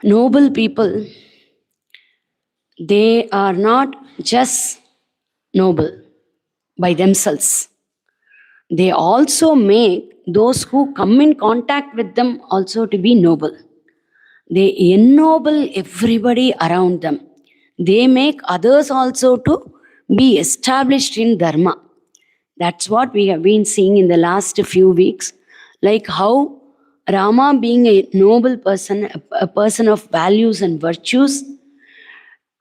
noble people, they are not just noble by themselves. They also make those who come in contact with them also to be noble. They ennoble everybody around them. They make others also to be established in dharma. That's what we have been seeing in the last few weeks. Like how Rama, being a noble person, a person of values and virtues,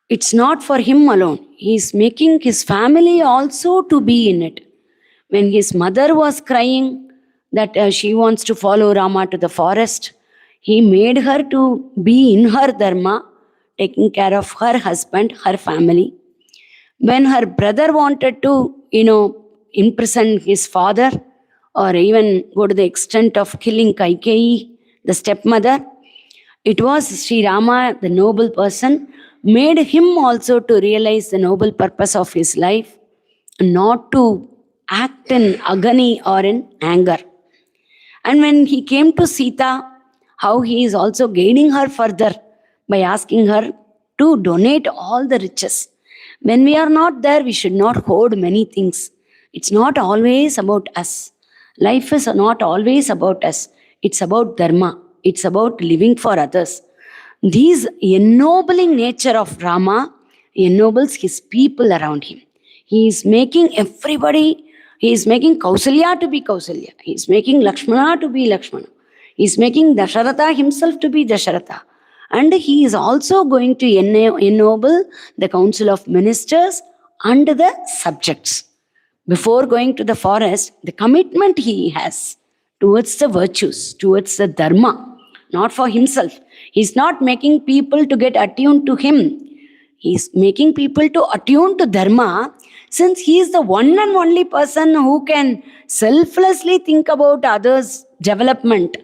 it's not for him alone. He's making his family also to be in it. When his mother was crying that she wants to follow Rama to the forest, he made her to be in her dharma, taking care of her husband, her family. When her brother wanted to, imprison his father or even go to the extent of killing Kaikeyi, the stepmother, it was Sri Rama, the noble person, made him also to realize the noble purpose of his life, not to act in agony or in anger. And when he came to Sita, how he is also gaining her further by asking her to donate all the riches. When we are not there, we should not hoard many things. It's not always about us. Life is not always about us. It's about dharma. It's about living for others. This ennobling nature of Rama ennobles his people around him. He is making everybody, he is making Kausalya to be Kausalya. He is making Lakshmana to be Lakshmana. He is making Dasharatha himself to be Dasharatha. And he is also going to ennoble the council of ministers and the subjects. Before going to the forest, the commitment he has towards the virtues, towards the dharma, not for himself. He's not making people to get attuned to him. He's making people to attune to dharma, since he is the one and only person who can selflessly think about others' development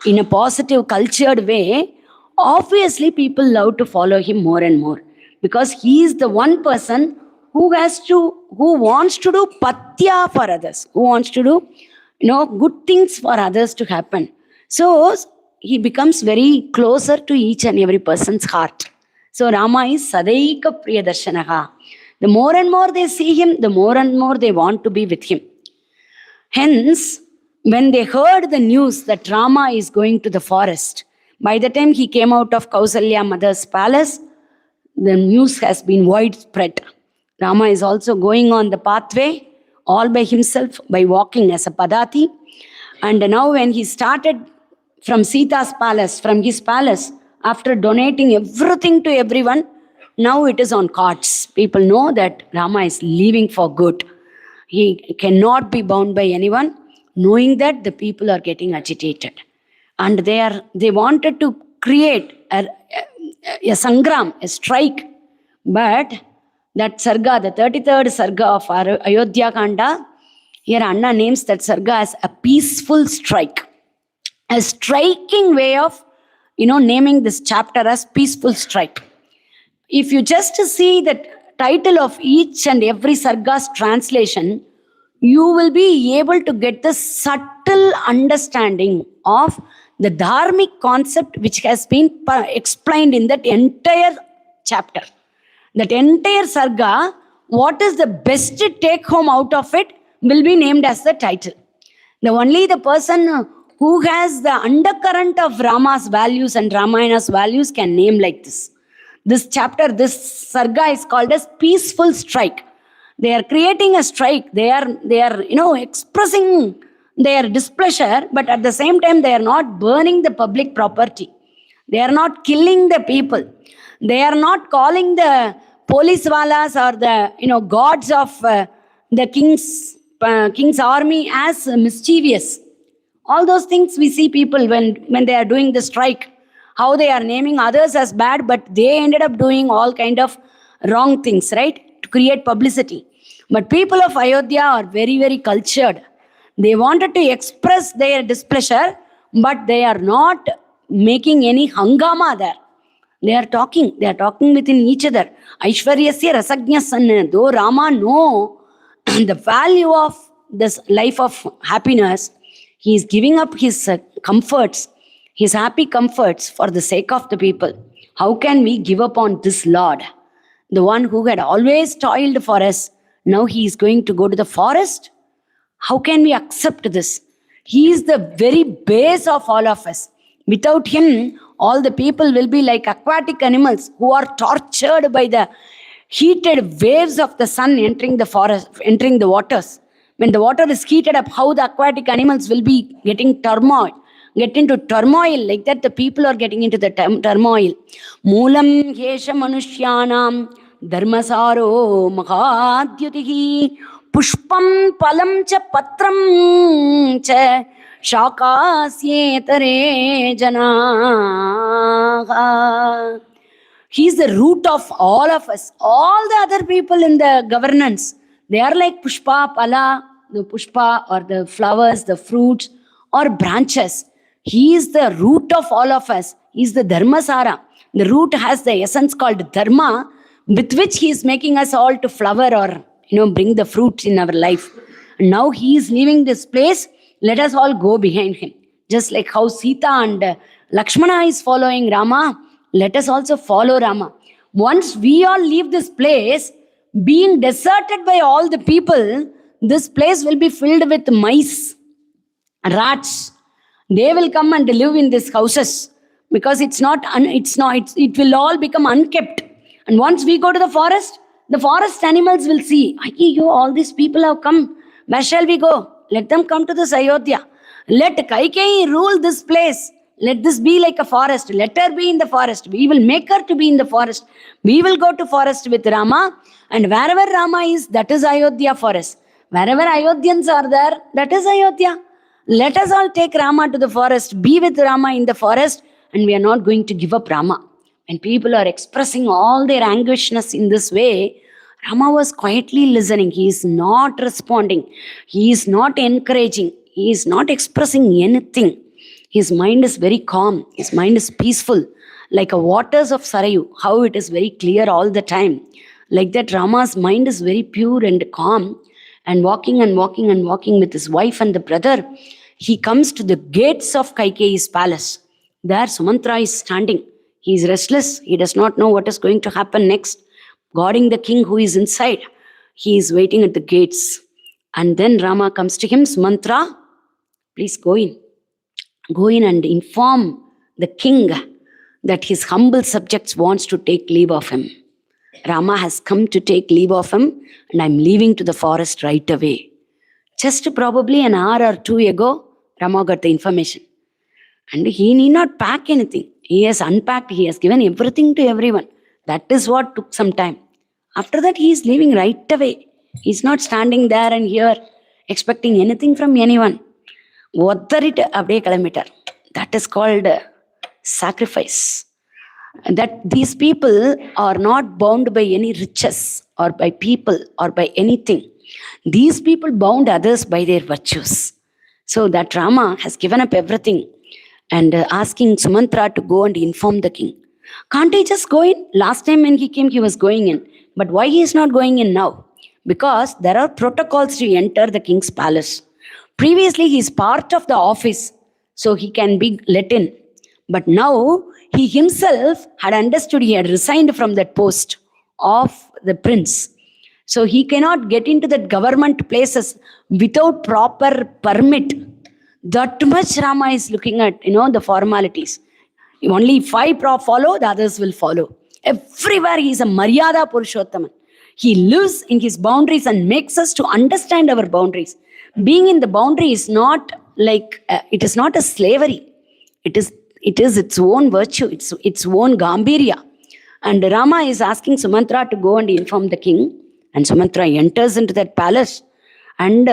in a positive, cultured way. Obviously, people love to follow him more and more, because he is the one person who wants to do patya for others, who wants to do, good things for others to happen. So he becomes very closer to each and every person's heart. So Rama is Sadaika Priyadarshanaha. The more and more they see him, the more and more they want to be with him. Hence, when they heard the news that Rama is going to the forest, by the time he came out of Kausalya mother's palace, the news has been widespread. Rama is also going on the pathway all by himself, by walking as a padati. And now when he started from Sita's palace, from his palace, after donating everything to everyone, now it is on cards. People know that Rama is leaving for good. He cannot be bound by anyone, knowing that the people are getting agitated. And they wanted to create a sangram, a strike. But that sarga, the 33rd sarga of Ayodhya Kanda, here Anna names that sarga as a peaceful strike. A striking way of, naming this chapter as peaceful strike. If you just see the title of each and every sarga's translation, you will be able to get the subtle understanding of the dharmic concept which has been explained in that entire chapter. That entire sarga, what is the best take home out of it will be named as the title. The person who has the undercurrent of Rama's values and Ramayana's values can name like this. This chapter, this sarga is called as peaceful strike. They are creating a strike. They are expressing their displeasure, but at the same time, they are not burning the public property. They are not killing the people. They are not calling the police walas or the gods of the king's army as mischievous. All those things we see people when they are doing the strike, how they are naming others as bad, but they ended up doing all kind of wrong things, right? To create publicity. But people of Ayodhya are very, very cultured. They wanted to express their displeasure, but they are not making any hangama there. They are talking within each other. Aishwaryasya rasagnya, though Rama know the value of this life of happiness, he is giving up his comforts, his happy comforts for the sake of the people. How can we give up on this Lord? The one who had always toiled for us, now he is going to go to the forest? How can we accept this? He is the very base of all of us. Without him, all the people will be like aquatic animals who are tortured by the heated waves of the sun entering the forest, entering the waters. When the water is heated up, how the aquatic animals will be get into turmoil. Like that, the people are getting into the turmoil. Moolam yesha manushyanam dharmasaro mahadyutihi pushpam palam cha patram cha shakasyetare janaha. He is the root of all of us. All the other people in the governance, they are like pushpa, pala, the pushpa or the flowers, the fruits or branches. He is the root of all of us. He is the dharmasara. The root has the essence called dharma, with which he is making us all to flower or bring the fruits in our life. And now he is leaving this place. Let us all go behind him. Just like how Sita and Lakshmana is following Rama, let us also follow Rama. Once we all leave this place, being deserted by all the people, this place will be filled with mice, rats. They will come and live in these houses because it will all become unkept. And once we go to the forest animals will see, all these people have come. Where shall we go? Let them come to this Ayodhya. Let Kaikeyi rule this place. Let this be like a forest. Let her be in the forest. We will make her to be in the forest. We will go to forest with Rama. And wherever Rama is, that is Ayodhya for us. Wherever Ayodhyans are there, that is Ayodhya. Let us all take Rama to the forest. Be with Rama in the forest. And we are not going to give up Rama. When people are expressing all their anguishness in this way, Rama was quietly listening. He is not responding. He is not encouraging. He is not expressing anything. His mind is very calm. His mind is peaceful. Like a waters of Sarayu, how it is very clear all the time. Like that, Rama's mind is very pure and calm. And walking with his wife and the brother, he comes to the gates of Kaikeyi's palace. There Sumithra is standing. He is restless. He does not know what is going to happen next. Guarding the king who is inside. He is waiting at the gates. And then Rama comes to him, Sumithra, please go in. Go in and inform the king that his humble subjects wants to take leave of him. Rama has come to take leave of him and I'm leaving to the forest right away. Just probably an hour or two ago, Rama got the information. And he need not pack anything. He has unpacked, he has given everything to everyone. That is what took some time. After that, he is leaving right away. He is not standing there and here expecting anything from anyone. That is called sacrifice. That these people are not bound by any riches or by people or by anything. These people bound others by their virtues. So that Rama has given up everything and asking Sumithra to go and inform the king. Can't he just go in? Last time when he came, he was going in. But why he is not going in now? Because there are protocols to enter the king's palace. Previously, he is part of the office, so he can be let in. But now, he himself had understood he had resigned from that post of the prince. So he cannot get into that government places without proper permit. That much Rama is looking at, the formalities. Only if I follow, the others will follow. Everywhere he is a Maryada Purushottaman. He lives in his boundaries and makes us to understand our boundaries. Being in the boundary is not like, it is not a slavery. It is its own virtue, its own Gambhirya. And Rama is asking Sumithra to go and inform the king. And Sumithra enters into that palace. And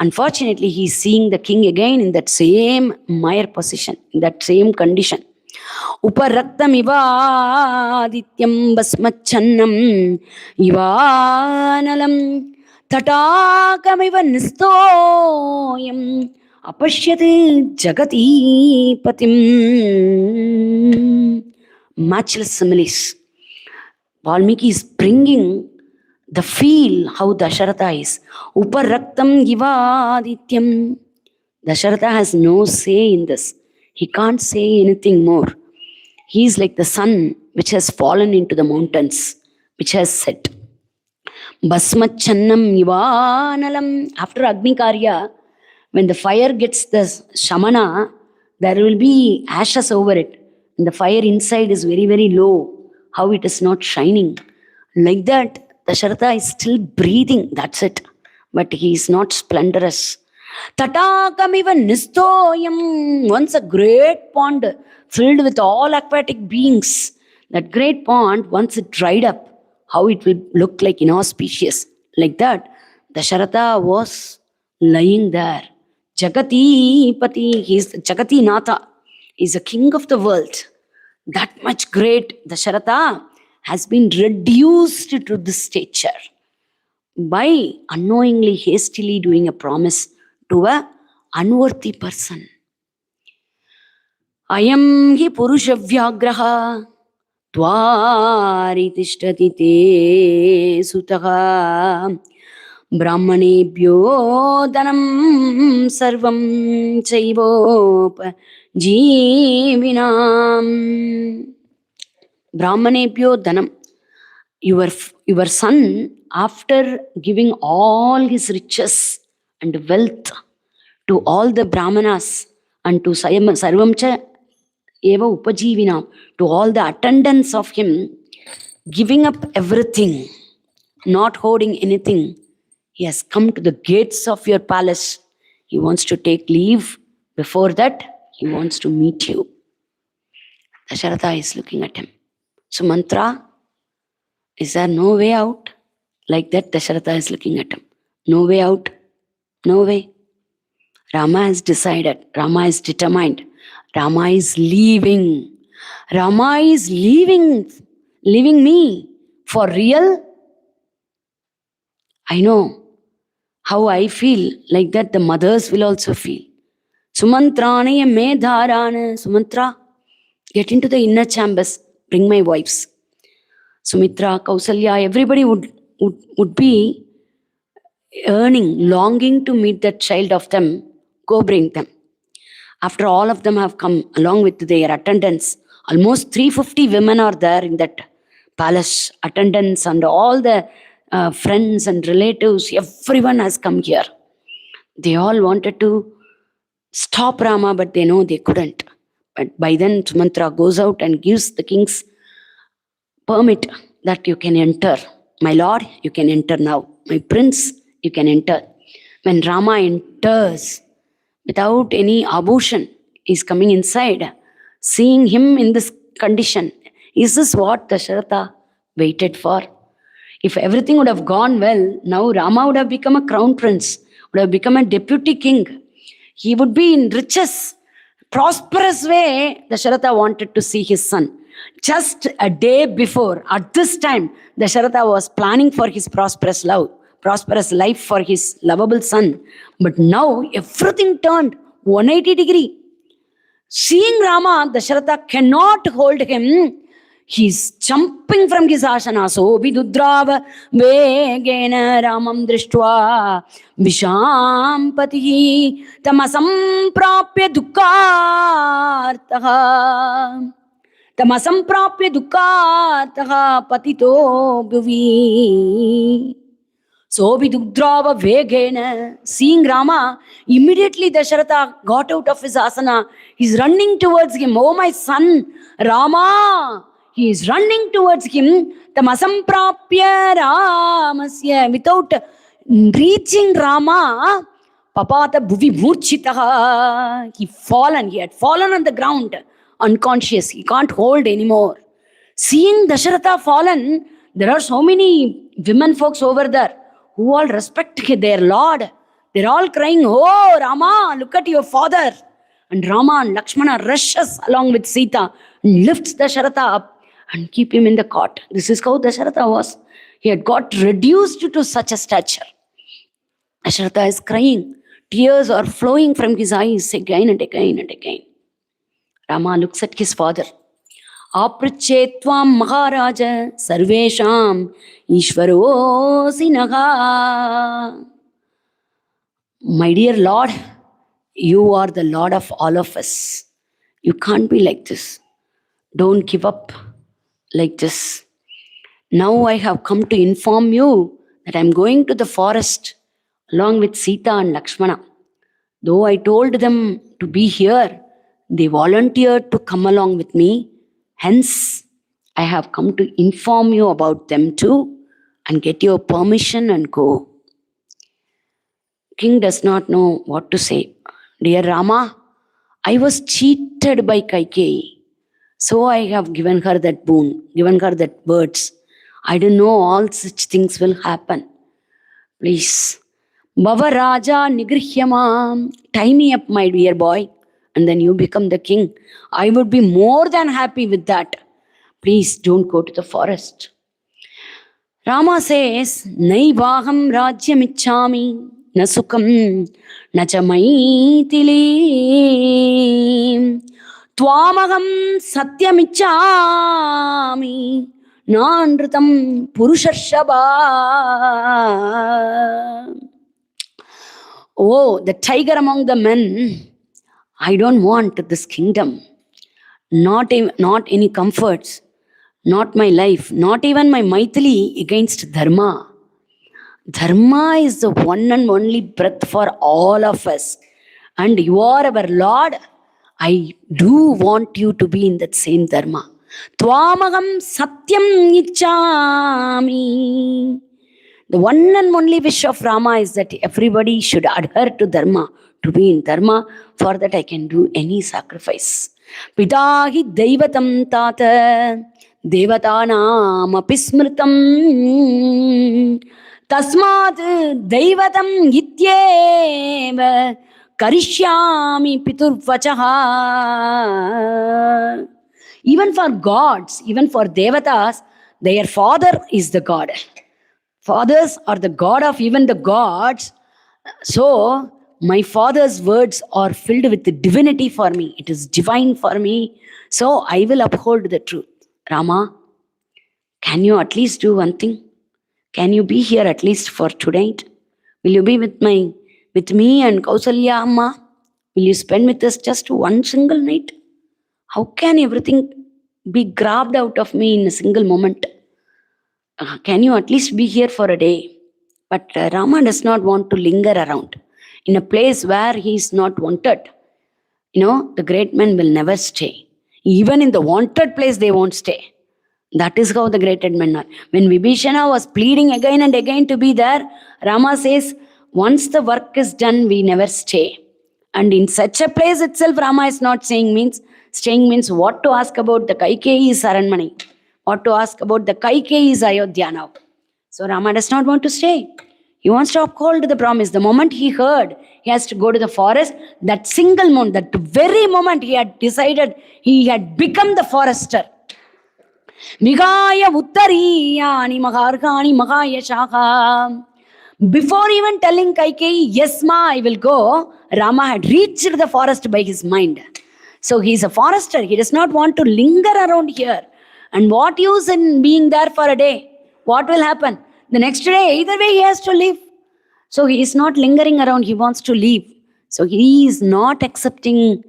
unfortunately, he is seeing the king again in that same mire position, in that same condition. Uparaktam ivadityam basmachannam ivanalam tatakamiva nistoyam apashyati jagati patim. Matchless similes. Valmiki is bringing the feel how Dasharatha is. Uparaktam ivadityam. Dasharatha has no say in this. He can't say anything more. He is like the sun which has fallen into the mountains, which has set. Basmachannam Yivanalam. After Agni Karya, when the fire gets the Shamana, there will be ashes over it. And the fire inside is very, very low. How it is not shining. Like that, Dasharatha is still breathing. That's it. But he is not splendorous. Tatakamiva Nistoyam. Once a great pond filled with all aquatic beings. That great pond, once it dried up, how it will look like inauspicious. Like that, Dasharatha was lying there. Jagati Pati, he is Jagati Natha. He is the king of the world. That much great Dasharatha has been reduced to this stature by unknowingly, hastily doing a promise to a unworthy person. Ayam hi purusha vyagraha tvari tishtati te sutaha brahmanebhyo dhanam sarvam chaivopa jivinam. Brahmanebhyo dhanam. Your son, after giving all his riches and wealth to all the brahmanas and to sarvamcha eva upajivinam, to all the attendants of him, giving up everything, not holding anything, he has come to the gates of your palace. He wants to take leave. Before that, he wants to meet you. Dasharatha is looking at him. Sumithra, is there no way out? Like that, Dasharatha is looking at him. No way out. No way. Rama has decided. Rama is determined. Rama is leaving. Rama is leaving me. For real? I know how I feel. Like that, the mothers will also feel. Sumantrane me dharana. Sumithra, get into the inner chambers. Bring my wives. Sumithra, Kausalya, everybody would be longing to meet that child of them. Go bring them. After all of them have come along with their attendants, almost 350 women are there in that palace. Attendants and all the friends and relatives, everyone has come here. They all wanted to stop Rama, but they know they couldn't. But by then, Sumithra goes out and gives the king's permit that you can enter. My lord, you can enter now. My prince, you can enter. When Rama enters, without any abhushan, is coming inside, seeing him in this condition. Is this what Dasharatha waited for? If everything would have gone well, now Rama would have become a crown prince, would have become a deputy king. He would be in riches, prosperous way. Dasharatha wanted to see his son. Just a day before, at this time, Dasharatha was planning for his prosperous life for his lovable son. But now everything turned 180 degree. Seeing Rama, Dasharatha cannot hold him. He's jumping from his asana. So vidudrava vegena Ramam drishtva vishampatihi tamasam prapya dukkartaha. Tamasamprapya dukkataha patito bhuvi. So vidudrava vegena. Seeing Rama, immediately Dasharatha got out of his asana. He's running towards him. Oh, my son, Rama. He is running towards him. Tamasamprapya ramasya. Without reaching Rama, papata bhuvi murchitaha. He had fallen on the ground. Unconscious, he can't hold anymore. Seeing Dasharatha fallen, there are so many women folks over there who all respect their lord. They're all crying, oh Rama, look at your father. And Rama and Lakshmana rushes along with Sita and lifts Dasharatha up and keep him in the cot. This is how Dasharatha was. He had got reduced to such a stature. Dasharatha is crying. Tears are flowing from his eyes again and again and again. Rama looks at his father. Aprichetvam Maharaja Sarvesham Ishvarosi Naga. My dear Lord, you are the Lord of all of us. You can't be like this. Don't give up. like this. Now I have come to inform you that I am going to the forest along with Sita and Lakshmana. Though I told them to be here, they volunteered to come along with me. Hence, I have come to inform you about them too and get your permission and go. King does not know what to say. Dear Rama, I was cheated by Kaikeyi. So I have given her that boon, given her that words. I don't know all such things will happen. Please. Bhava Raja Nigrihyamam. Tie me up, my dear boy, and then you become the king. I would be more than happy with that. Please don't go to the forest. Rama says, Naivaham Rajyamichami Nasukam Nachamaitili Twamaham Satyamichami Nandritam Purushashabha. Oh, the tiger among the men. I don't want this kingdom. Not any comforts. Not my life. Not even my Maithili against Dharma. Dharma is the one and only breath for all of us. And you are our Lord. I do want you to be in that same Dharma. Twamagam Satyam Ichami. The one and only wish of Rama is that everybody should adhere to Dharma, to be in Dharma. For that I can do any sacrifice. Pitahi Daivatam Tata Devatanam Apismritam Tasmat Daivatam Ityeva Karishyami Piturvachaha. Even for gods, even for Devatas, their father is the God. Fathers are the God of even the gods. So, my father's words are filled with the divinity for me. It is divine for me. So, I will uphold the truth. Rama, can you at least do one thing? Can you be here at least for tonight? Will you be with me and Kausalya Amma? Will you spend with us just one single night? How can everything be grabbed out of me in a single moment? Can you at least be here for a day? But Rama does not want to linger around in a place where he is not wanted. The great men will never stay. Even in the wanted place, they won't stay. That is how the great men are. When Vibhishana was pleading again and again to be there, Rama says, once the work is done, we never stay. And in such a place itself, Rama is not staying means what to ask about the Kaikeyi is Aranmani. What to ask about the Kaikeyi is Ayodhya now. So Rama does not want to stay. He wants to uphold the promise. The moment he heard he has to go to the forest, that single moment, that very moment he had decided, he had become the forester. Migaya Uttariyani Mahargani Magaya Shaka. Before even telling Kaikeyi, yes ma, I will go, Rama had reached the forest by his mind. So he is a forester. He does not want to linger around here. And what use in being there for a day? What will happen? The next day, either way, he has to leave. So he is not lingering around. He wants to leave. So he is not accepting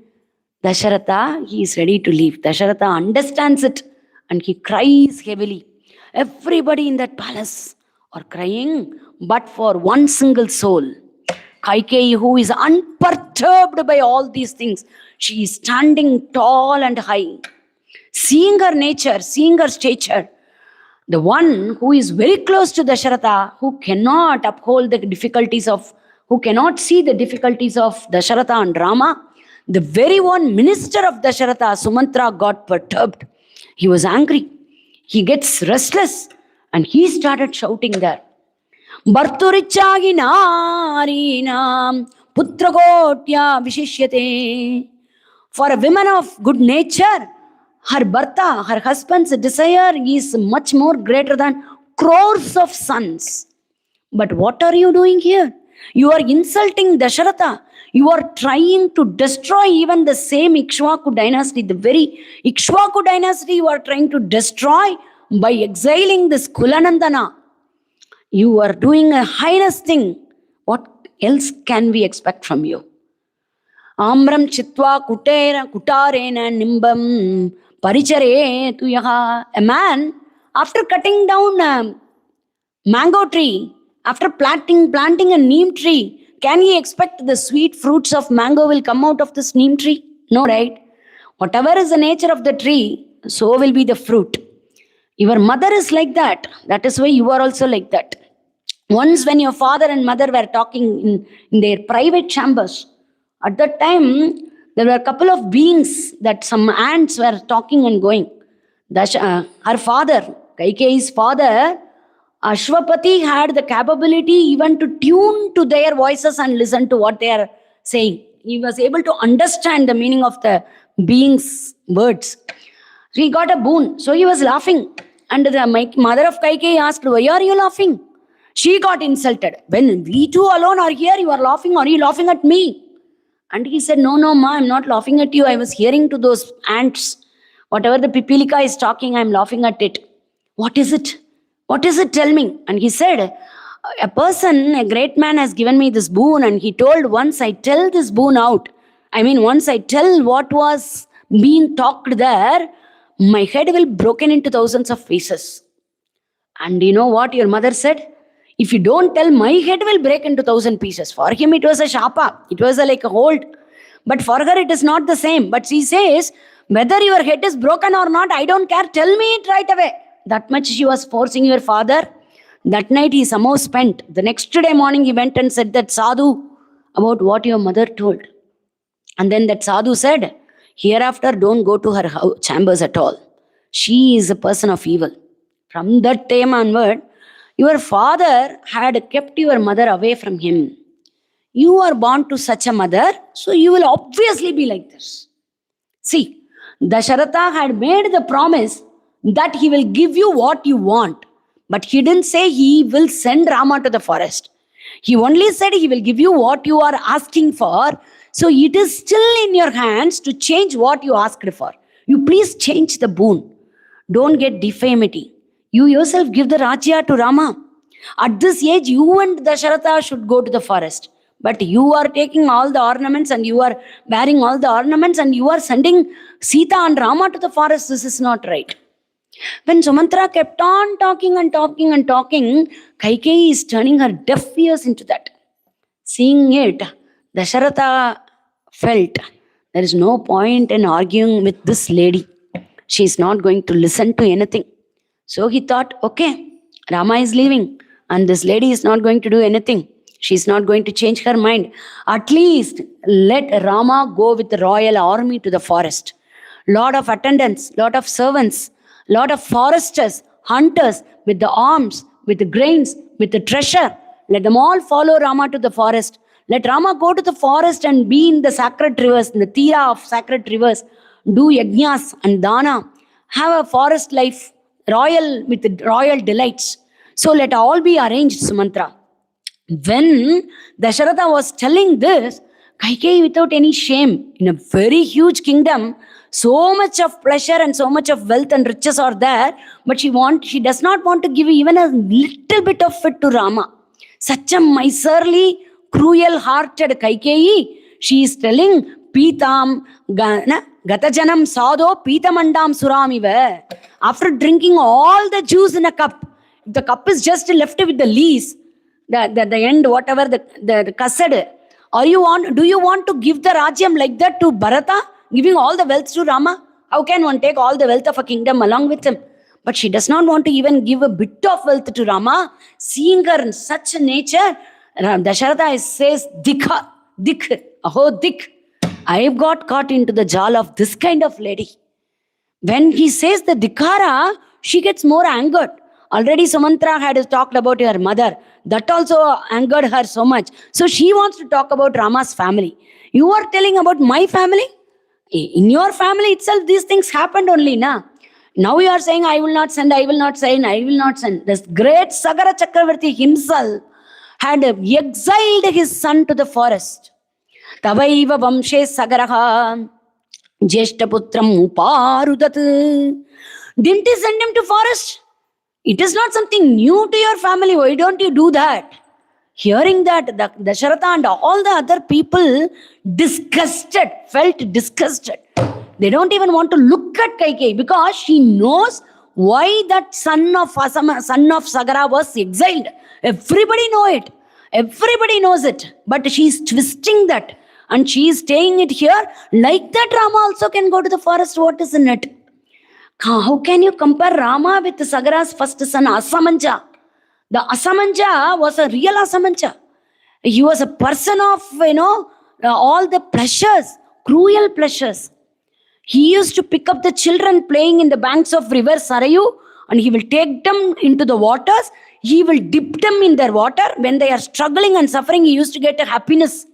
Dasharatha. He is ready to leave. Dasharatha understands it and he cries heavily. Everybody in that palace are crying, but for one single soul, Kaikeyi, who is unperturbed by all these things, she is standing tall and high. Seeing her nature, seeing her stature, the one who is very close to Dasharatha, who cannot uphold the difficulties of, who cannot see the difficulties of Dasharatha and Rama, the very one minister of Dasharatha, Sumithra, got perturbed. He was angry. He gets restless and he started shouting there. Bharturichagi narinam putragotya vishishyate. For a woman of good nature, her Bharta, her husband's desire is much more greater than crores of sons. But what are you doing here? You are insulting Dasharatha. You are trying to destroy even the same Ikshvaku dynasty, the very Ikshvaku dynasty you are trying to destroy by exiling this Kulanandana. You are doing a heinous thing. What else can we expect from you? Amram chitva kutarena nimbam Parichare tuyaha. A man, after cutting down a mango tree, after planting a neem tree, can he expect the sweet fruits of mango will come out of this neem tree? No, right? Whatever is the nature of the tree, so will be the fruit. Your mother is like that. That is why you are also like that. Once when your father and mother were talking in their private chambers, at that time, there were a couple of beings that some ants were talking and going. Her father, Kaikeyi's father, Ashwapati, had the capability even to tune to their voices and listen to what they are saying. He was able to understand the meaning of the being's words. So he got a boon. So he was laughing. And the mother of Kaikeyi asked, why are you laughing? She got insulted. When we two alone are here, you are laughing. Are you laughing at me? And he said, no, ma, I'm not laughing at you. I was hearing to those ants. Whatever the pipilika is talking, I'm laughing at it. What is it? What is it? Tell me. And he said, a great man has given me this boon. And he told, once I tell this boon out, once I tell what was being talked there, my head will broken into thousands of pieces. And you know what your mother said? If you don't tell, my head will break into 1,000 pieces. For him, it was a shapa. It was like a hold. But for her, it is not the same. But she says, whether your head is broken or not, I don't care. Tell me it right away. That much she was forcing your father. That night he somehow spent. The next day morning, he went and said that sadhu about what your mother told. And then that sadhu said, hereafter, don't go to her chambers at all. She is a person of evil. From that time onward, your father had kept your mother away from him. You are born to such a mother, so you will obviously be like this. See, Dasharatha had made the promise that he will give you what you want. But he didn't say he will send Rama to the forest. He only said he will give you what you are asking for. So it is still in your hands to change what you asked for. You please change the boon. Don't get deformity. You yourself give the Rajya to Rama. At this age, you and Dasharatha should go to the forest. But you are taking all the ornaments and you are wearing all the ornaments and you are sending Sita and Rama to the forest. This is not right. When Sumithra kept on talking and talking and talking, Kaikeyi is turning her deaf ears into that. Seeing it, Dasharatha felt there is no point in arguing with this lady. She is not going to listen to anything. So he thought, okay, Rama is leaving and this lady is not going to do anything. She is not going to change her mind. At least let Rama go with the royal army to the forest. Lot of attendants, lot of servants, lot of foresters, hunters with the arms, with the grains, with the treasure. Let them all follow Rama to the forest. Let Rama go to the forest and be in the sacred rivers, in the tira of sacred rivers. Do yajnas and dana. Have a forest life, royal with the royal delights. So let all be arranged, Sumithra. When Dasharatha was telling this, Kaikeyi without any shame, in a very huge kingdom, so much of pleasure and so much of wealth and riches are there, but she does not want to give even a little bit of it to Rama. Such a miserly, cruel-hearted Kaikeyi, she is telling, Pitam, Gatajanam Sadho, Pitamandam Suramiva. After drinking all the juice in a cup, the cup is just left with the lees, the end, whatever the custard. Do you want to give the Rajyam like that to Bharata, giving all the wealth to Rama? How can one take all the wealth of a kingdom along with him? But she does not want to even give a bit of wealth to Rama. Seeing her in such a nature, Dasharatha says, Dik, aho dik. I got caught into the jal of this kind of lady. When he says the Dikara, she gets more angered. Already Sumithra had talked about her mother. That also angered her so much. So she wants to talk about Rama's family. You are telling about my family? In your family itself, these things happened only, na? Now you are saying, I will not send, I will not send, I will not send. This great Sagara Chakravarti himself had exiled his son to the forest. Tavaiva Vamshe Sagaraha Jeshtaputram Uparudat. Didn't he send him to forest? It is not something new to your family. Why don't you do that? Hearing that, Dasharatha and all the other people felt disgusted. They don't even want to look at Kaikeyi because she knows why that son of Sagara was exiled. Everybody know it. Everybody knows it. But she's twisting that. And she is staying it here. Like that, Rama also can go to the forest. What is in it? How can you compare Rama with Sagara's first son, Asamanja? The Asamanja was a real Asamanja. He was a person of, all the pleasures, cruel pleasures. He used to pick up the children playing in the banks of river Sarayu, and he will take them into the waters. He will dip them in their water. When they are struggling and suffering, he used to get a happiness.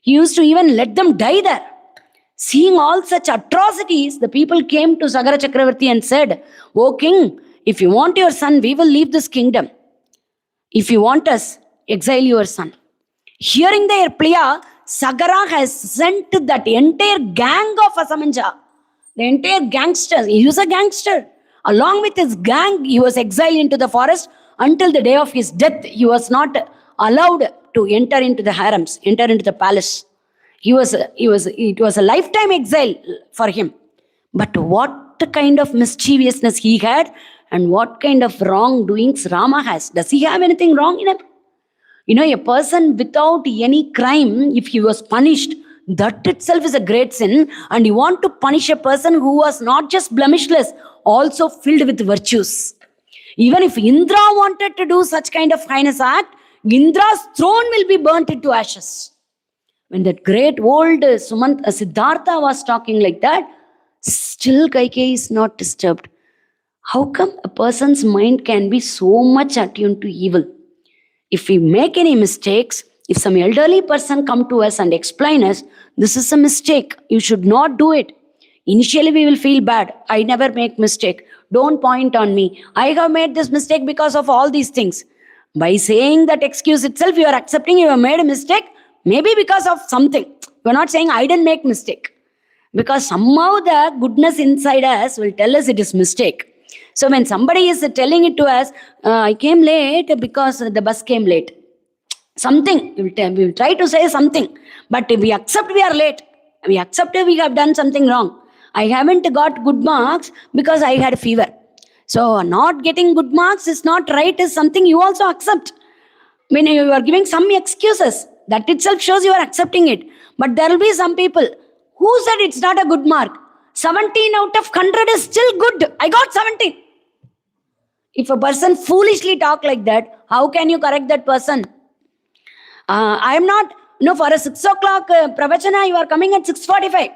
He used to even let them die there. Seeing all such atrocities, the people came to Sagara Chakravarti and said, "O king, if you want your son, we will leave this kingdom. If you want us, exile your son." Hearing their plea, Sagara has sent that entire gang of Asamanja, the entire gangsters. He was a gangster. Along with his gang, he was exiled into the forest until the day of his death. He was not allowed to enter into the harems, enter into the palace. It was a lifetime exile for him. But what kind of mischievousness he had and what kind of wrongdoings Rama has. Does he have anything wrong in him? A person without any crime, if he was punished, that itself is a great sin. And you want to punish a person who was not just blemishless, also filled with virtues. Even if Indra wanted to do such kind of heinous act, Indra's throne will be burnt into ashes. When that great old Siddhartha was talking like that, still Kaikeyi is not disturbed. How come a person's mind can be so much attuned to evil? If we make any mistakes, if some elderly person come to us and explain us, this is a mistake, you should not do it. Initially we will feel bad. I never make mistake. Don't point on me. I have made this mistake because of all these things. By saying that excuse itself, you are accepting you have made a mistake, maybe because of something. You are not saying I didn't make mistake. Because somehow the goodness inside us will tell us it is mistake. So when somebody is telling it to us, I came late because the bus came late. Something, we will try to say something. But if we accept we are late, we accept we have done something wrong. I haven't got good marks because I had fever. So not getting good marks is not right, is something you also accept. When you are giving some excuses, that itself shows you are accepting it. But there will be some people who said it's not a good mark. 17 out of 100 is still good. I got 17. If a person foolishly talk like that, how can you correct that person? I am not, for a 6 o'clock pravachana, you are coming at 6:45.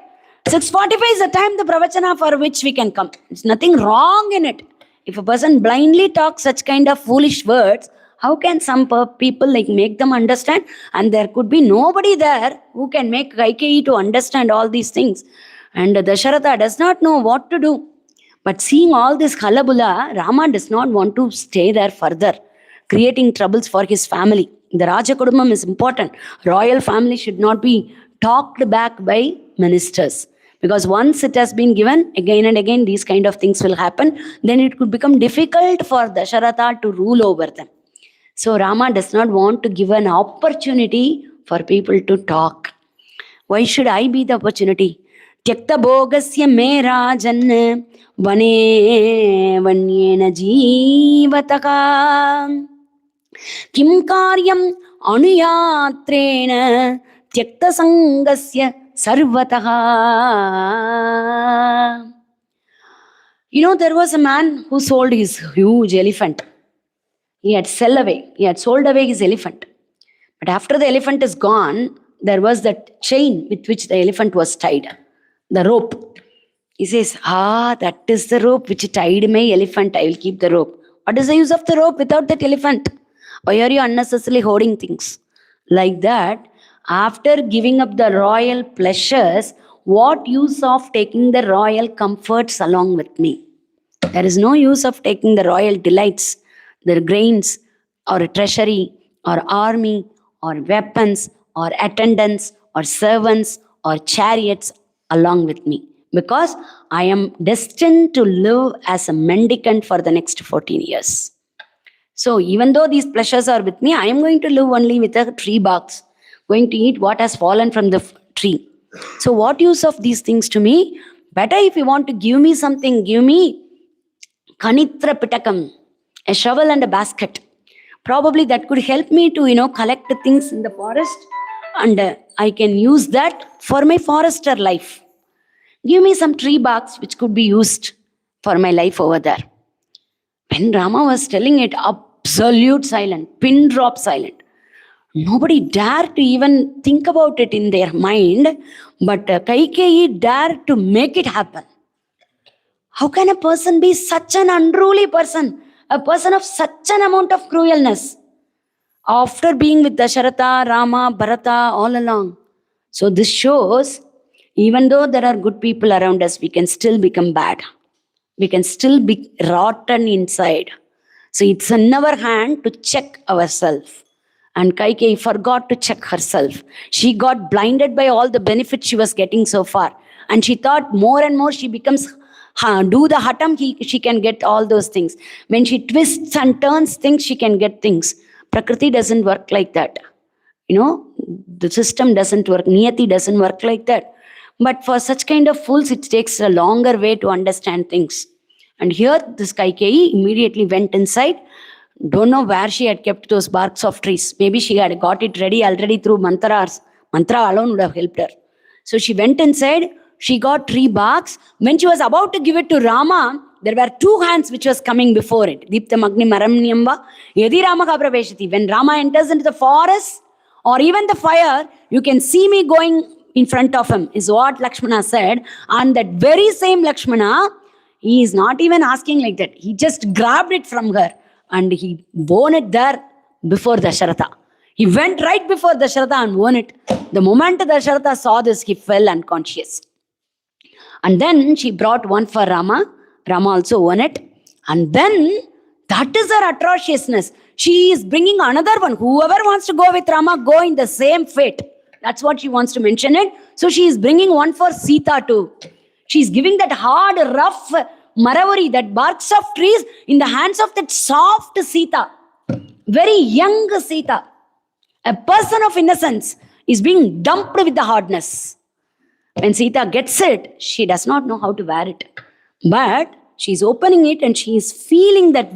6:45 is the time the pravachana for which we can come. It's nothing wrong in it. If a person blindly talks such kind of foolish words, how can some people make them understand? And there could be nobody there who can make Kaikeyi to understand all these things. And Dasharatha does not know what to do. But seeing all this halabula, Rama does not want to stay there further, creating troubles for his family. The Raja Kudumam is important. Royal family should not be talked back by ministers. Because once it has been given, again and again, these kind of things will happen. Then it could become difficult for Dasharatha to rule over them. So Rama does not want to give an opportunity for people to talk. Why should I be the opportunity? Tyakta bhogasya me rajan vane vanyena jeevataka kim karyam anuyatrena tyakta sangasya sarvataha. There was a man who sold his huge elephant. He had sold away his elephant. But after the elephant is gone, there was that chain with which the elephant was tied. The rope. He says, that is the rope which tied my elephant. I will keep the rope. What is the use of the rope without that elephant? Why are you unnecessarily hoarding things? Like that, after giving up the royal pleasures, what use of taking the royal comforts along with me? There is no use of taking the royal delights, the grains, or a treasury, or army, or weapons, or attendants, or servants, or chariots along with me. Because I am destined to live as a mendicant for the next 14 years. So even though these pleasures are with me, I am going to live only with a tree box, going to eat what has fallen from the tree. So what use of these things to me? Better if you want to give me something, give me kanitra pitakam, a shovel and a basket. Probably that could help me to, collect the things in the forest, and I can use that for my forester life. Give me some tree barks which could be used for my life over there. When Rama was telling it, absolute silent, pin drop silent. Nobody dared to even think about it in their mind, but Kaikeyi dared to make it happen. How can a person be such an unruly person, a person of such an amount of cruelness, after being with Dasharatha, Rama, Bharata all along? So this shows, even though there are good people around us, we can still become bad. We can still be rotten inside. So it's in our hand to check ourselves. And Kaikeyi forgot to check herself. She got blinded by all the benefits she was getting so far. And she thought more and more she becomes, do the hatam, she can get all those things. When she twists and turns things, she can get things. Prakriti doesn't work like that. The system doesn't work. Niyati doesn't work like that. But for such kind of fools, it takes a longer way to understand things. And here, this Kaikeyi immediately went inside. Don't know where she had kept those barks of trees. Maybe she had got it ready already through mantras. Mantra alone would have helped her. So she went inside. She got tree barks. When she was about to give it to Rama, there were two hands which was coming before it. Deeptam Agni Maramnyamba. Yadi Rama ka praveshati. When Rama enters into the forest or even the fire, you can see me going in front of him, is what Lakshmana said. And that very same Lakshmana, he is not even asking like that. He just grabbed it from her and he won it there before Dasharatha. He went right before Dasharatha and won it. The moment Dasharatha saw this, he fell unconscious. And then she brought one for Rama. Rama also won it. And then, that is her atrociousness. She is bringing another one. Whoever wants to go with Rama, go in the same fate. That's what she wants to mention it. So she is bringing one for Sita too. She is giving that hard, rough maravari, that barks of trees in the hands of that soft Sita. Very young Sita. A person of innocence is being dumped with the hardness. When Sita gets it, she does not know how to wear it. But she is opening it and she is feeling that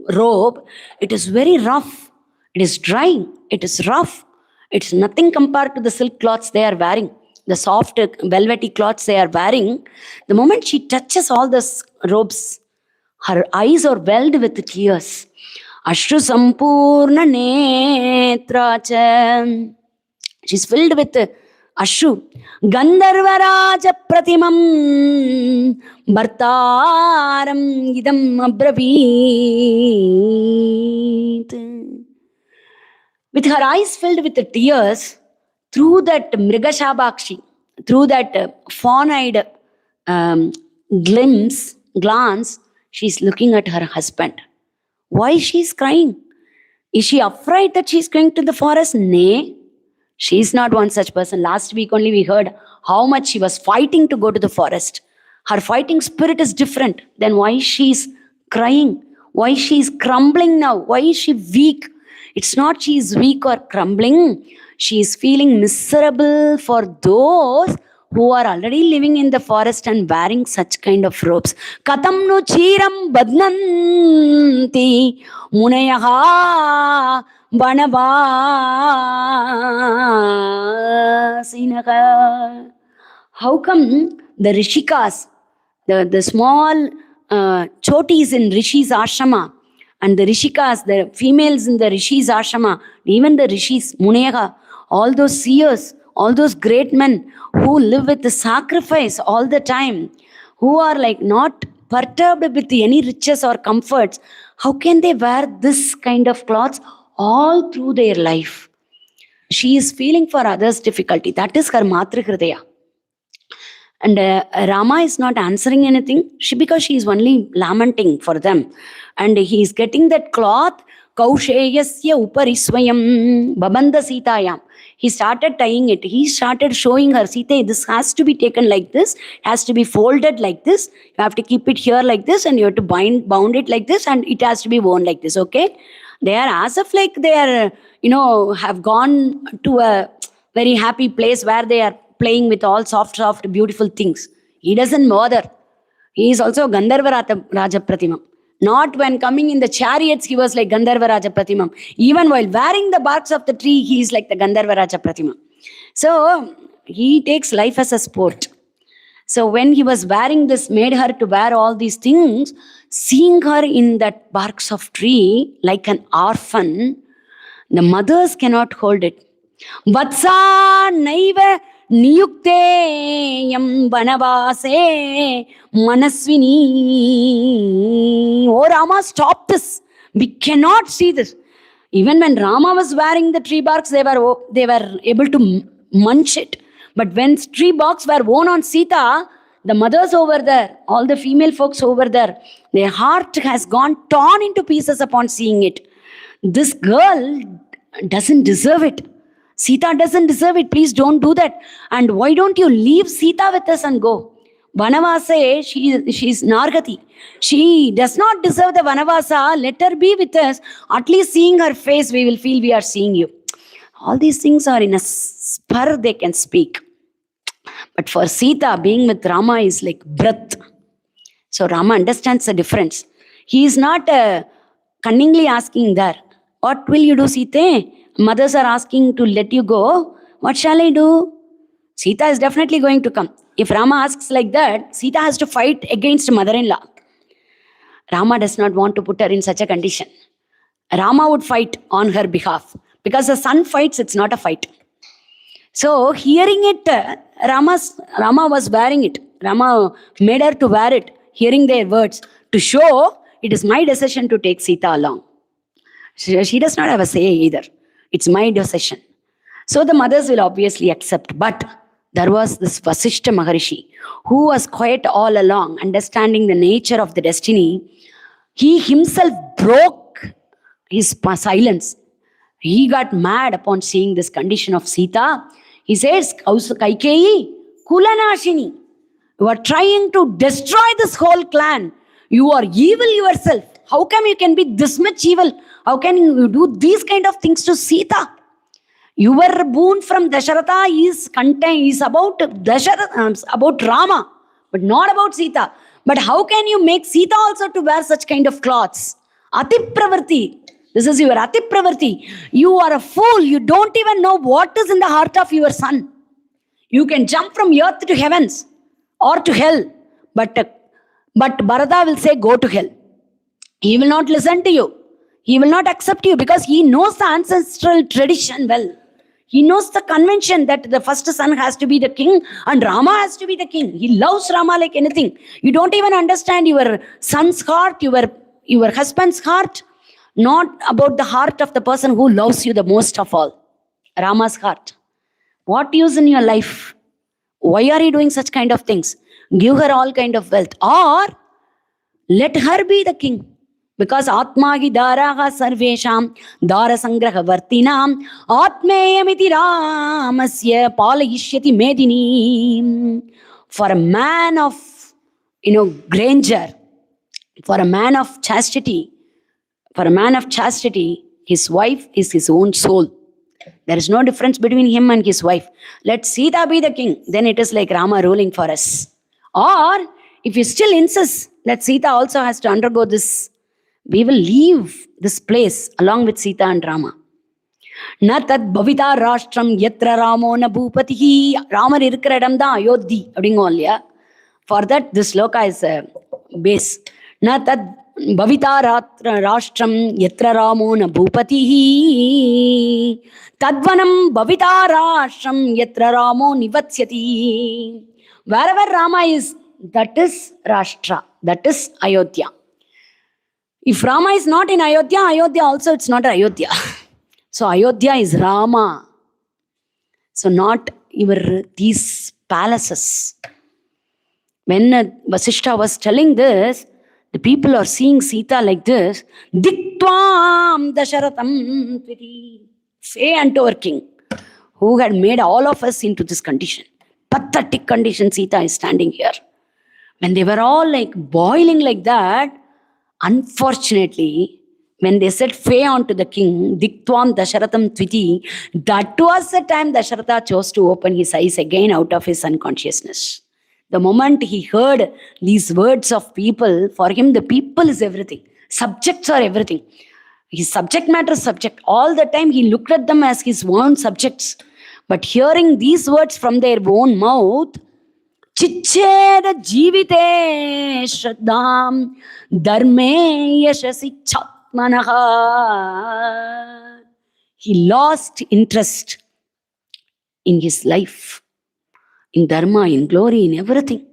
robe. It is very rough. It is dry. It is rough. It's nothing compared to the silk cloths they are wearing, the soft velvety cloths they are wearing. The moment she touches all those robes, her eyes are welled with tears. Ashru Sampurna Netracha. She's filled with Ashru. Gandharvaraja Pratimam Bhartaram Idam Abravit. With her eyes filled with the tears, through that Mrigashabakshi, through that fawn-eyed glance, she's looking at her husband. Why she's crying? Is she afraid that she's going to the forest? Nay, she's not one such person. Last week only we heard how much she was fighting to go to the forest. Her fighting spirit is different. Then why she's crying? Why she's crumbling now? Why is she weak? It's not she is weak or crumbling. She is feeling miserable for those who are already living in the forest and wearing such kind of robes. Katam nu chiram badnanti munayaha vanavasinaha. How come the Rishikas, the small chotis in Rishi's ashrama, and the Rishikas, the females in the Rishi's ashrama, even the Rishis, Muneha, all those seers, all those great men who live with the sacrifice all the time, who are like not perturbed with any riches or comforts, how can they wear this kind of clothes all through their life? She is feeling for others' difficulty. That is her Matri Hridaya. And Rama is not answering anything because she is only lamenting for them. And he is getting that cloth, Kausheyasya upariswayam babanda sitayam. He started tying it. He started showing her, Sita, this has to be taken like this, has to be folded like this. You have to keep it here like this, and you have to bound it like this, and it has to be worn like this, okay? They are as if like they are, have gone to a very happy place where they are playing with all soft, beautiful things. He doesn't bother. He is also Gandharva Raja Pratimam. Not when coming in the chariots, he was like Gandharva Raja Pratimam. Even while wearing the barks of the tree, he is like the Gandharva Raja Pratimam. So he takes life as a sport. So when he was wearing this, made her to wear all these things, seeing her in that barks of tree like an orphan, the mothers cannot hold it. Vatsa naiva niyukte yam vanavase manasvini. Oh Rama, stop this. We cannot see this. Even when Rama was wearing the tree barks, they were able to munch it. But when tree barks were worn on Sita, the mothers over there, all the female folks over there, their heart has gone torn into pieces upon seeing it. This girl doesn't deserve it. Sita doesn't deserve it. Please don't do that. And why don't you leave Sita with us and go? Vanavasa, she's Nargati. She does not deserve the Vanavasa. Let her be with us. At least seeing her face, we will feel we are seeing you. All these things are in a spur they can speak. But for Sita, being with Rama is like breath. So Rama understands the difference. He is not cunningly asking there, what will you do, Sita? Mothers are asking to let you go. What shall I do? Sita is definitely going to come. If Rama asks like that, Sita has to fight against mother-in-law. Rama does not want to put her in such a condition. Rama would fight on her behalf. Because the son fights, it's not a fight. So hearing it, Rama was wearing it. Rama made her to wear it, hearing their words, to show it is my decision to take Sita along. She does not have a say either. It's my decision. So the mothers will obviously accept. But there was this Vasishta Maharishi who was quiet all along, understanding the nature of the destiny. He himself broke his silence. He got mad upon seeing this condition of Sita. He says, Kaikeyi, Kulanashini, you are trying to destroy this whole clan. You are evil yourself. How come you can be this much evil? How can you do these kind of things to Sita? Your boon from Dasharatha is about Dasharatha, about Rama, but not about Sita. But how can you make Sita also to wear such kind of clothes? Atipravarti. This is your Atipravarti. You are a fool. You don't even know what is in the heart of your son. You can jump from earth to heavens or to hell. But Bharata will say, go to hell. He will not listen to you. He will not accept you because he knows the ancestral tradition well. He knows the convention that the first son has to be the king and Rama has to be the king. He loves Rama like anything. You don't even understand your son's heart, your husband's heart, not about the heart of the person who loves you the most of all. Rama's heart. What use in your life? Why are you doing such kind of things? Give her all kind of wealth or let her be the king. Because Atmagi Daraha Sarvesham Dara Sangraha Vartinam Atmeyamiti Ramasya Palahishyati Medini. For a man of, grandeur, for a man of chastity, his wife is his own soul. There is no difference between him and his wife. Let Sita be the king. Then it is like Rama ruling for us. Or if you still insist that Sita also has to undergo this, we will leave this place along with Sita and Rama. Na tad bhavita rashtram yatra ramo na bhupatihi. Rama irukra idam da Ayodhi abdingo illaya. For that this sloka is a base. Na tad bhavita rashtram yatra ramo na bhupatihi. Tadvanam bhavita rashtram yatra ramo nivatsyati. Wherever Rama is, that is Rashtra. That is Ayodhya. If Rama is not in Ayodhya, Ayodhya also it's not Ayodhya. So Ayodhya is Rama. So not these palaces. When Vasishta was telling this, the people are seeing Sita like this. Diktvam Dasharatham Tviti. Say unto our king, who had made all of us into this condition. Pathetic condition, Sita is standing here. When they were all like boiling like that, unfortunately, when they said Fay unto the king, Diktvam Dasharatham Tviti, that was the time Dasharatha chose to open his eyes again out of his unconsciousness. The moment he heard these words of people, for him the people is everything. Subjects are everything. His subject matter is subject. All the time he looked at them as his own subjects. But hearing these words from their own mouth, Chicheda jivite shraddham dharme yashasi chatmanaha. He lost interest in his life, in dharma, in glory, in everything.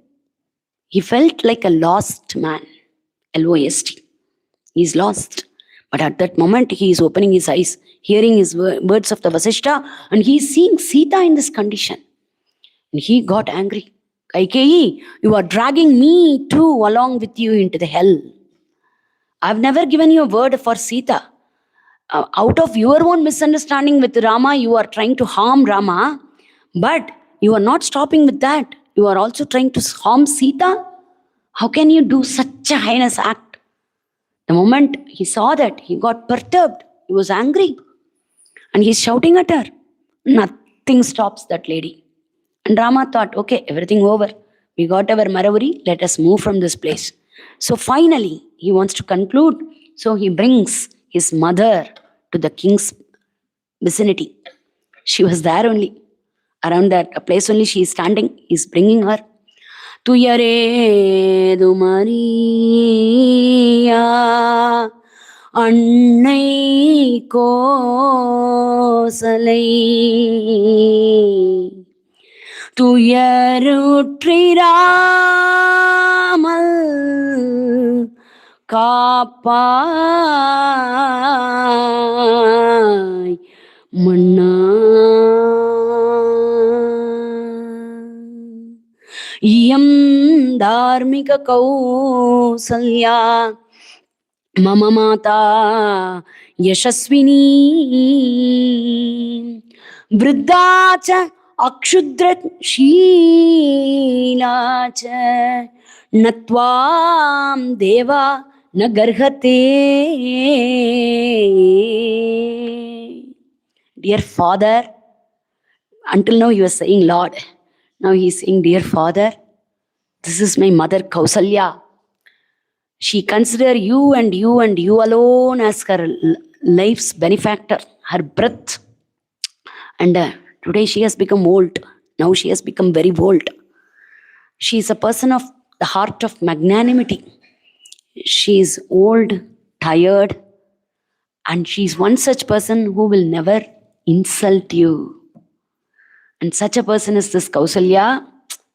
He felt like a lost man. L-O-S-T. He's lost. But at that moment, he is opening his eyes, hearing his words of the Vasishta, and he is seeing Sita in this condition. And he got angry. Kaikeyi, you are dragging me too along with you into the hell. I've never given you a word for Sita. Out of your own misunderstanding with Rama, you are trying to harm Rama, but you are not stopping with that. You are also trying to harm Sita. How can you do such a heinous act? The moment he saw that, he got perturbed. He was angry. And he's shouting at her. Nothing stops that lady. And Rama thought, okay, everything over. We got our Maravari. Let us move from this place. So finally, he wants to conclude. So he brings his mother to the king's vicinity. She was there only. Around that place only she is standing. He's bringing her. Tuyare Dumariya Annai Kosalai Tuyarutiramal Kapai Manna Yam dharmika kausalya mama mata yashasvini vriddha akshudrat sheela cha natvam deva nagarhate. Dear Father, until now he was saying Lord. Now he is saying, dear Father, this is my mother Kausalya. She considers you and you and you alone as her life's benefactor, her breath. And today she has become old. Now she has become very old. She is a person of the heart of magnanimity. She is old, tired, and she is one such person who will never insult you. And such a person is this Kausalya.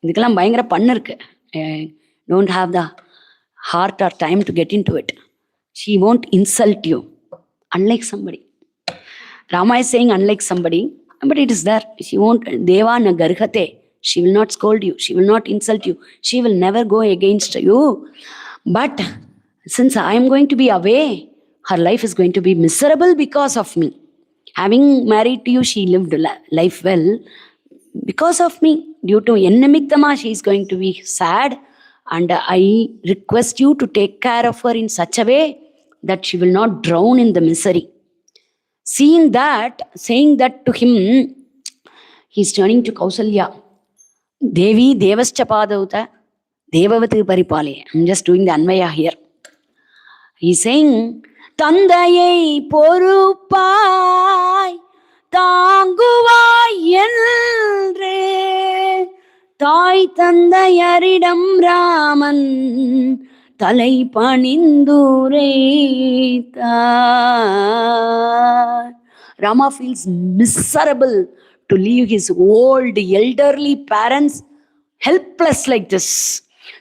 Idhukkellaam bayangara pannu irukku. I don't have the heart or time to get into it. She won't insult you. Unlike somebody. Rama is saying unlike somebody, but it is there. She won't. Deva na garhate. She will not scold you. She will not insult you. She will never go against you. But since I am going to be away, her life is going to be miserable because of me. Having married to you, she lived life well. Because of me, due to Ennamiktama, she is going to be sad, and I request you to take care of her in such a way that she will not drown in the misery. Seeing that, saying that to him, he is turning to Kausalya. Devi Devascha Padauta Devavati Paripale. I'm just doing the Anvaya here. He is saying, Tandayai Porupai தாங்குவாய் என்றே தாய் தந்தையரிடம் ராமன் தலை பணிந்துரைத்தார். Rama feels miserable to leave his old elderly parents helpless like this.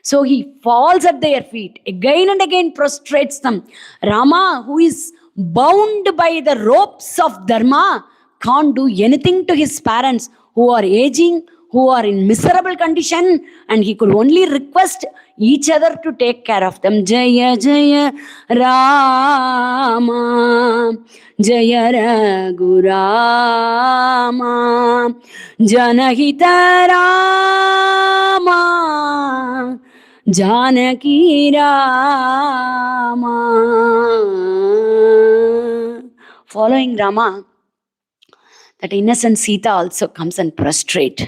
So he falls at their feet, again and again prostrates them. Rama, who is bound by the ropes of dharma, can't do anything to his parents who are aging, who are in miserable condition, and he could only request each other to take care of them. Jaya Jaya Rama, Jaya Raghu Rama, Janahita Rama, Janaki Rama. Following Rama, that innocent Sita also comes and prostrate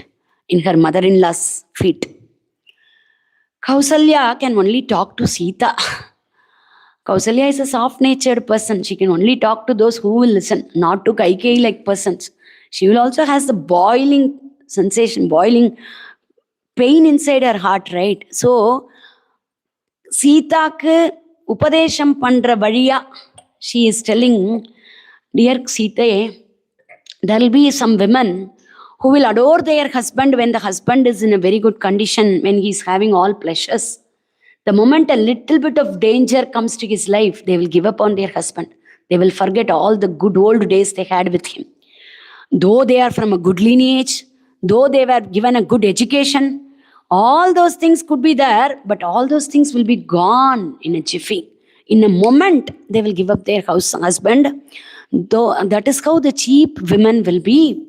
in her mother-in-law's feet. Kausalya can only talk to Sita. Kausalya is a soft-natured person. She can only talk to those who will listen, not to Kaikeyi-like persons. She will also has the boiling sensation, boiling pain inside her heart, right? So, Sitaku Upadesham Pandra Valiya, she is telling, dear Sita, there will be some women who will adore their husband when the husband is in a very good condition, when he is having all pleasures. The moment a little bit of danger comes to his life, they will give up on their husband. They will forget all the good old days they had with him. Though they are from a good lineage, though they were given a good education, all those things could be there, but all those things will be gone in a jiffy. In a moment, they will give up their husband. Though that is how the cheap women will be.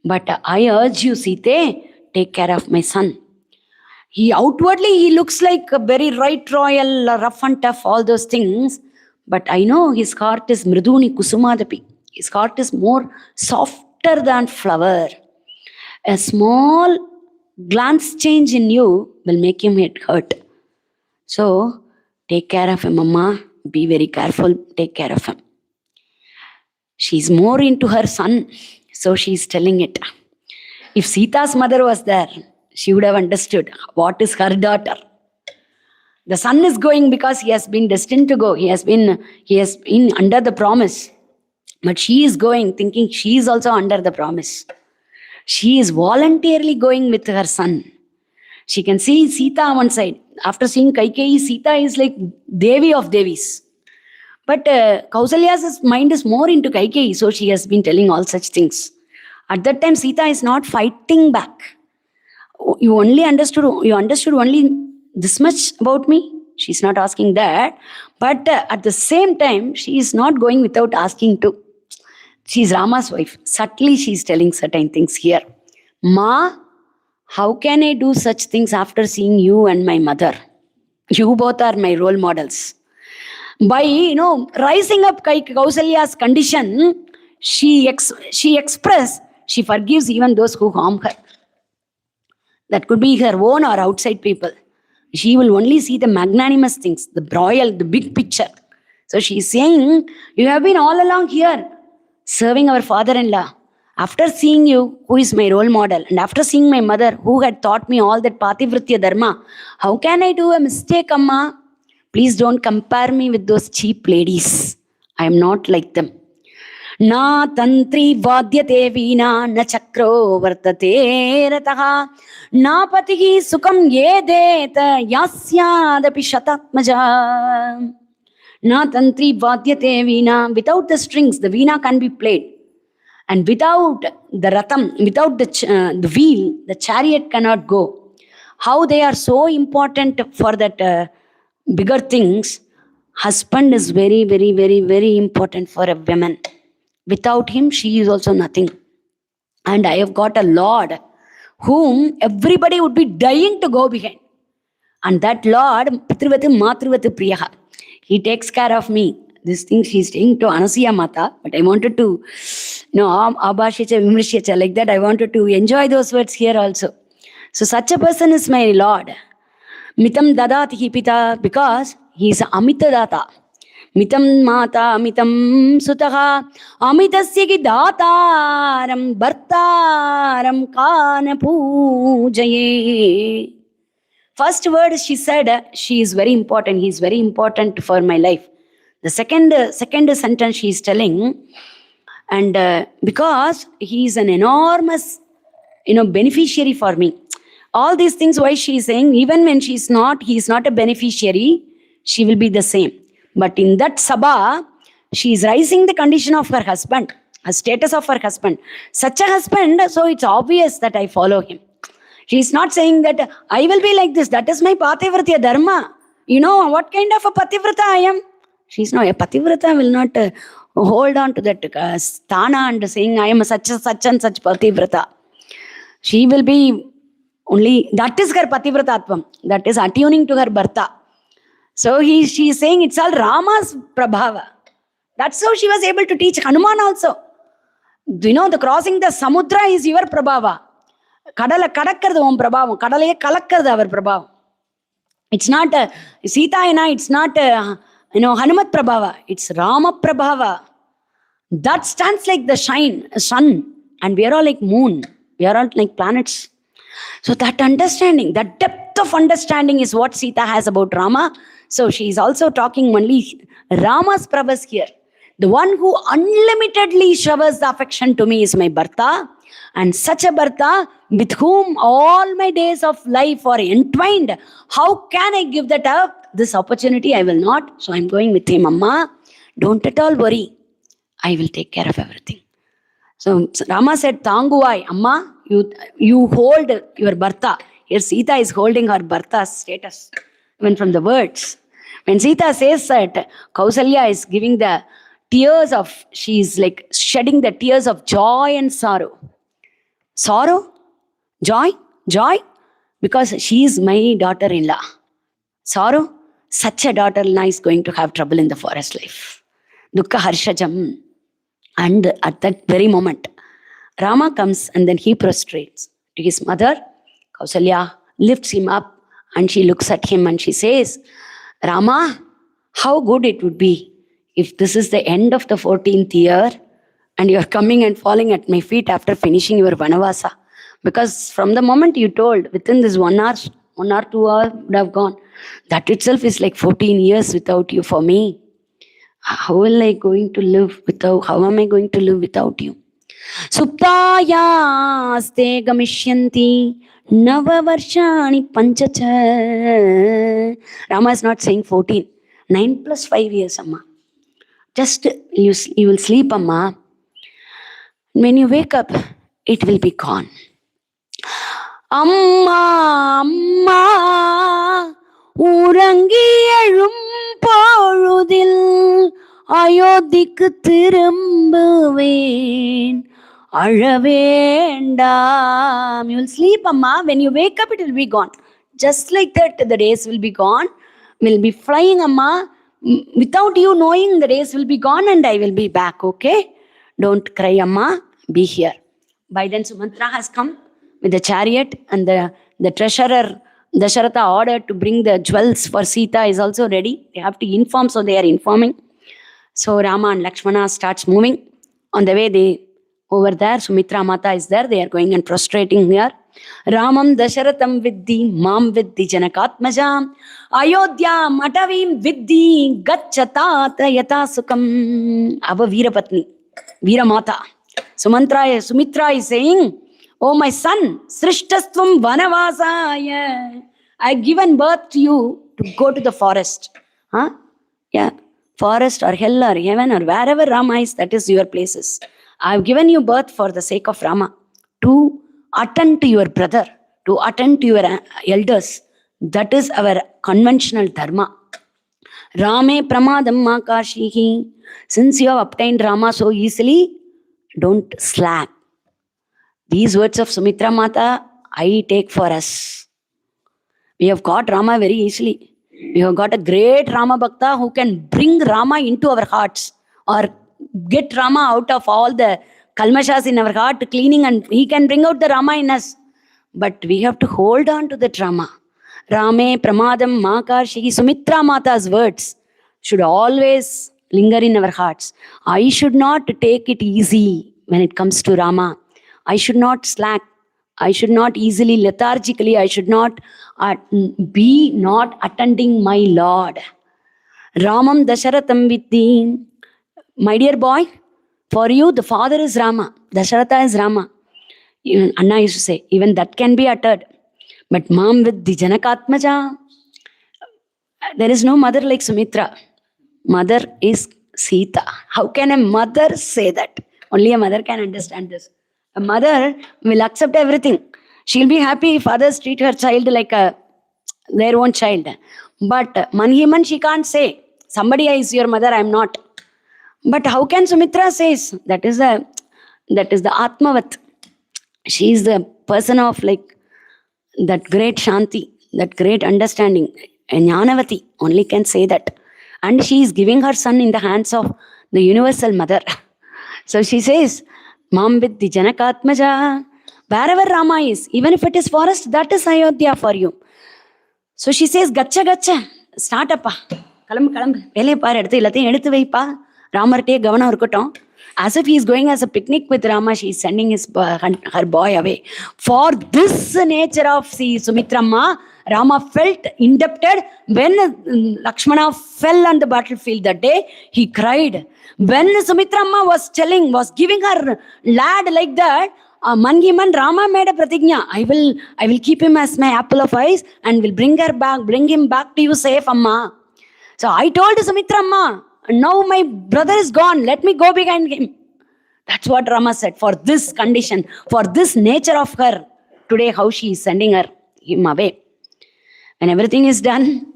But I urge you, Sita, take care of my son. Outwardly, he looks like a very right royal, rough and tough, all those things. But I know his heart is mriduni kusumadapi. His heart is more softer than flower. A small glance change in you will make him hurt. So, take care of him, Mama. Be very careful. Take care of him. She's more into her son, so she's telling it. If Sita's mother was there, she would have understood what is her daughter. The son is going because he has been destined to go. He has been under the promise. But she is going thinking she is also under the promise. She is voluntarily going with her son. She can see Sita on one side. After seeing Kaikeyi, Sita is like Devi of Devis. But Kausalya's mind is more into Kaikeyi, so she has been telling all such things. At that time, Sita is not fighting back. You understood only this much about me? She's not asking that. But at the same time, she is not going without asking too. She's Rama's wife. Subtly, she's telling certain things here. Ma, how can I do such things after seeing you and my mother? You both are my role models. By, rising up Kausalya's condition, she forgives even those who harm her. That could be her own or outside people. She will only see the magnanimous things, the broil, the big picture. So she is saying, you have been all along here, serving our father-in-law. After seeing you, who is my role model, and after seeing my mother, who had taught me all that Pativritya Dharma, how can I do a mistake, Amma? Please don't compare me with those cheap ladies. I am not like them. Na tantri vadyate veena na chakro vartate rataha na patihi sukham yedeta yasyadapi shatatmaja. Na tantri vadyate veena. Without the strings, the veena can be played. And without the ratham, without the wheel, the chariot cannot go. How they are so important for that bigger things. Husband is very, very, very, very important for a woman. Without him, she is also nothing. And I have got a Lord whom everybody would be dying to go behind. And that Lord, Pitrivati Matrivati Priyaha, he takes care of me. This thing she's saying to Anasuya Mata, but I wanted to, Abhashicha, Vimrishyacha, like that, I wanted to enjoy those words here also. So such a person is my Lord. Mitam Dadati Pita, because he is Amita Data. Mitam Mata, Amitam Sutaha, Amitasya Dataram, Bhartaram Kana Pujaye. First word she said, she is very important. He is very important for my life. The second sentence she is telling, and because he is an enormous, beneficiary for me. All these things, why she is saying, even when he is not a beneficiary, she will be the same. But in that sabha, she is raising the condition of her husband, her status of her husband. Such a husband, so it's obvious that I follow him. She is not saying that I will be like this. That is my Pativritya Dharma. What kind of a Pativrata I am? She is not. A Pativrata will not hold on to that sthana and saying I am such and such Pativrata. She will be only, that is her Pativratatvam. That is attuning to her Bharta. So she is saying it's all Rama's Prabhava. That's how she was able to teach Hanuman also. The crossing the Samudra is your Prabhava. Kadala kadakkaradu om Prabhavam. Kadalaye kalakkaradu our Prabhavam. It's not Sita, it's not Hanumat Prabhava. It's Rama Prabhava. That stands like the sun, and we are all like moon. We are all like planets. So that understanding, that depth of understanding is what Sita has about Rama. So she is also talking only Rama's pravas here. The one who unlimitedly showers the affection to me is my Bharta. And such a Bharta with whom all my days of life are entwined. How can I give that up? This opportunity I will not. So I'm going with him. Amma, don't at all worry. I will take care of everything. So Rama said, Tanguvai, Amma, you hold your Bharta. Here Sita is holding her Bharta's status. Even from the words. When Sita says that, Kausalya is giving the tears of, she is like shedding the tears of joy and sorrow. Sorrow? Joy? Joy? Because she is my daughter-in-law. Sorrow? Such a daughter-in-law is going to have trouble in the forest life. Dukkha harshajam. And at that very moment, Rama comes and then he prostrates to his mother. Kausalya lifts him up and she looks at him and she says, Rama, how good it would be if this is the end of the 14th year and you're coming and falling at my feet after finishing your Vanavasa. Because from the moment you told, within this 1 hour, 1 or 2 hours would have gone. That itself is like 14 years without you for me. How am I going to live without you? Suptayaste gamishyanti navavarshani panchacha. Rama is not saying 14. 9 plus 5 years, Amma. Just you will sleep, Amma. When you wake up, it will be gone. Amma, Amma, urangi எழும் பொழுதில் அயோத்திக்கு திரும்புவேன் அழவேண்டாம். You will sleep, Amma. When you wake up, it will be gone. Just like that, the days will be gone. Will be flying, Amma. Without you knowing, the days will be gone and I will be back, okay? Don't cry, Amma. Be here. By then, Sumithra has come with the chariot and the treasurer, Dasharatha ordered to bring the jewels for Sita is also ready. They have to inform, so they are informing. So Rama and Lakshmana starts moving. On the way, over there, Sumithra Mata is there. They are going and prostrating here. Ramam Dasharatham Viddi, Mam Viddi Janakatmajam, Ayodhyam Atavim Viddi, Gachatata Yata Sukam. Our Veerapatni, Veera Mata. Sumithra is saying, oh my son, Srishtastvam Vanavasaya. I've given birth to you to go to the forest. Yeah, forest or hell or heaven or wherever Rama is, that is your places. I've given you birth for the sake of Rama, to attend to your brother, to attend to your elders. That is our conventional dharma. Rame pramadam makashihi. Since you have obtained Rama so easily, don't slack. These words of Sumithra Mata, I take for us. We have got Rama very easily. We have got a great Rama Bhakta who can bring Rama into our hearts or get Rama out of all the kalmashas in our heart, cleaning, and he can bring out the Rama in us. But we have to hold on to that Rama. Rame pramadam makarshi. Sumithra Mata's words should always linger in our hearts. I should not take it easy when it comes to Rama. I should not slack. I should not easily lethargically. I should not be not attending my Lord. Ramam Dasharatham Viddi. My dear boy, for you the father is Rama. Dasharatha is Rama. Even Anna used to say, even that can be uttered. But Mam Viddi Janakatmaja. There is no mother like Sumithra. Mother is Sita. How can a mother say that? Only a mother can understand this. A mother will accept everything. She'll be happy if others treat her child like their own child. But Manhiman, she can't say, somebody is your mother, I'm not. But how can Sumithra says? That is the Atmavat. She is the person of like that great Shanti, that great understanding. Jnanavati only can say that. And she is giving her son in the hands of the universal mother. So she says, Mam Viddi Janakatmaja. Wherever Rama is, even if it is forest, that is Ayodhya for you. So she says, Gacha, gacha, start up. Kalambu, kalambu, vele paar eduthu ellathiyum eduthu veipa. Ramarte gavanam irukattum. As if he is going as a picnic with Rama, she is sending her boy away. For this nature of Sumithra Amma, Rama felt indebted. When Lakshmana fell on the battlefield that day, he cried. When Sumithra Amma was giving her lad like that, Mangiman Rama made a pratigna. I will keep him as my apple of eyes and will bring him back to you safe, Amma. So I told Sumithra Amma, now my brother is gone. Let me go behind him. That's what Rama said. For this condition, for this nature of her, today how she is sending him away. When everything is done,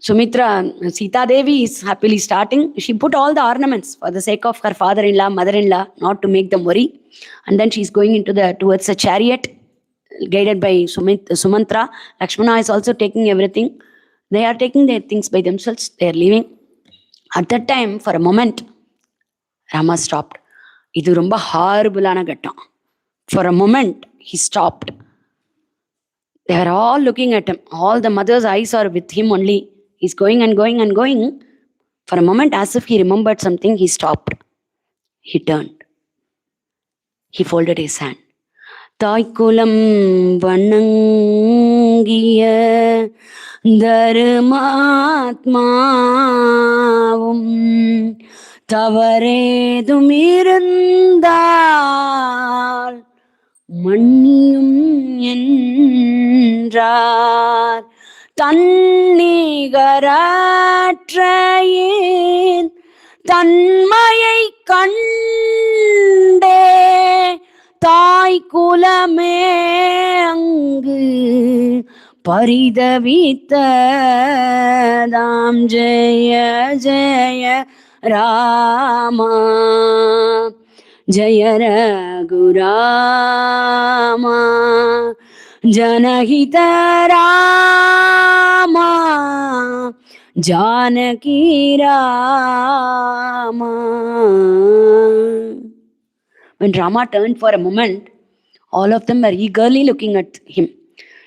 Sumithra, Sita Devi is happily starting. She put all the ornaments for the sake of her father-in-law, mother-in-law, not to make them worry. And then she's going towards a chariot, guided by Sumithra. Lakshmana is also taking everything. They are taking their things by themselves. They are leaving. At that time, for a moment, Rama stopped. Idu romba horrible-ana ghattam. For a moment, he stopped. They are all looking at him. All the mother's eyes are with him only. He's going and going and going. For a moment, as if he remembered something, he stopped. He turned. He folded his hand. Taikulam vanangiya dharmatmavum tavaredum மன்னியும் என்றார் தன்னிகரற்றேன் தன்மையை கண்டே தாய் குலமே அங்கு பரிதவித்ததாம் Jaya Jaya Rama Jaya Raghurama Janahita Rama Janaki Rama. When Rama turned for a moment, all of them were eagerly looking at him.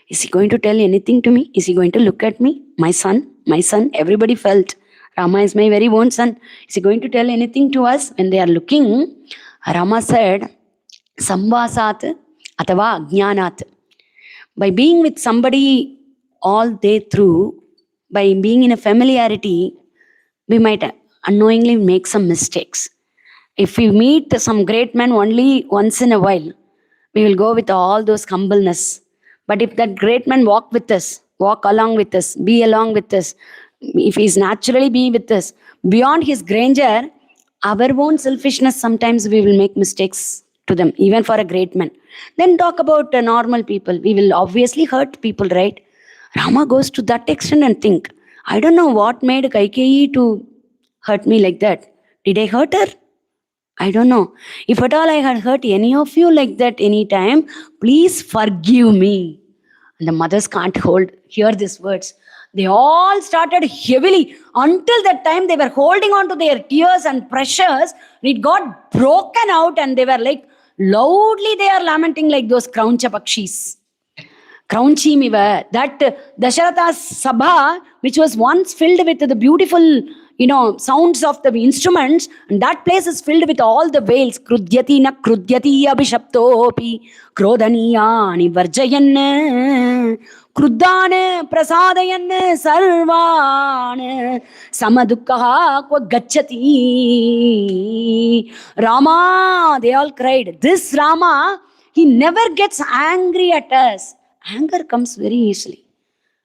Is he going to tell anything to me? Is he going to look at me? My son, everybody felt Rama is my very own son. Is he going to tell anything to us? When they are looking, Rama said, Samvasat atava ajnanat. By being with somebody all day through, by being in a familiarity, we might unknowingly make some mistakes. If we meet some great man only once in a while, we will go with all those humbleness. But if that great man walk along with us, be along with us, if he is naturally be with us, beyond his grandeur, our own selfishness, sometimes we will make mistakes to them, even for a great man. Then talk about normal people. We will obviously hurt people, right? Rama goes to that extent and think, I don't know what made Kaikeyi to hurt me like that. Did I hurt her? I don't know. If at all I had hurt any of you like that any time, please forgive me. And the mothers can't hear these words. They all started heavily. Until that time, they were holding on to their tears and pressures. It got broken out and they were like, loudly they are lamenting like those Krauncha Pakshis. Kraunchimiva, that Dasharatha's Sabha, which was once filled with the beautiful, sounds of the instruments, and that place is filled with all the wails. Krudyati na krudyati abhishaptopi krodhaniyani varjayan kruddane prasadayan sarvan samadukkaha kwa gacchati. Rama, they all cried. This Rama, he never gets angry at us. Anger comes very easily.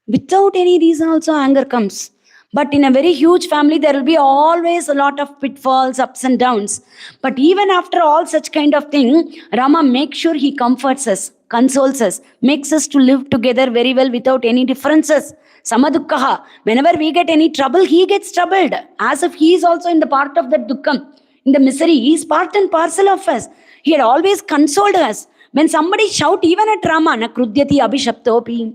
Without any reason also anger comes. But in a very huge family, there will be always a lot of pitfalls, ups and downs. But even after all such kind of thing, Rama makes sure he comforts us, consoles us, makes us to live together very well without any differences. Samadukkaha. Whenever we get any trouble, he gets troubled. As if he is also in the part of that dukkam, in the misery. He is part and parcel of us. He had always consoled us. When somebody shout even at Rama, na krudyati abhishaptopi,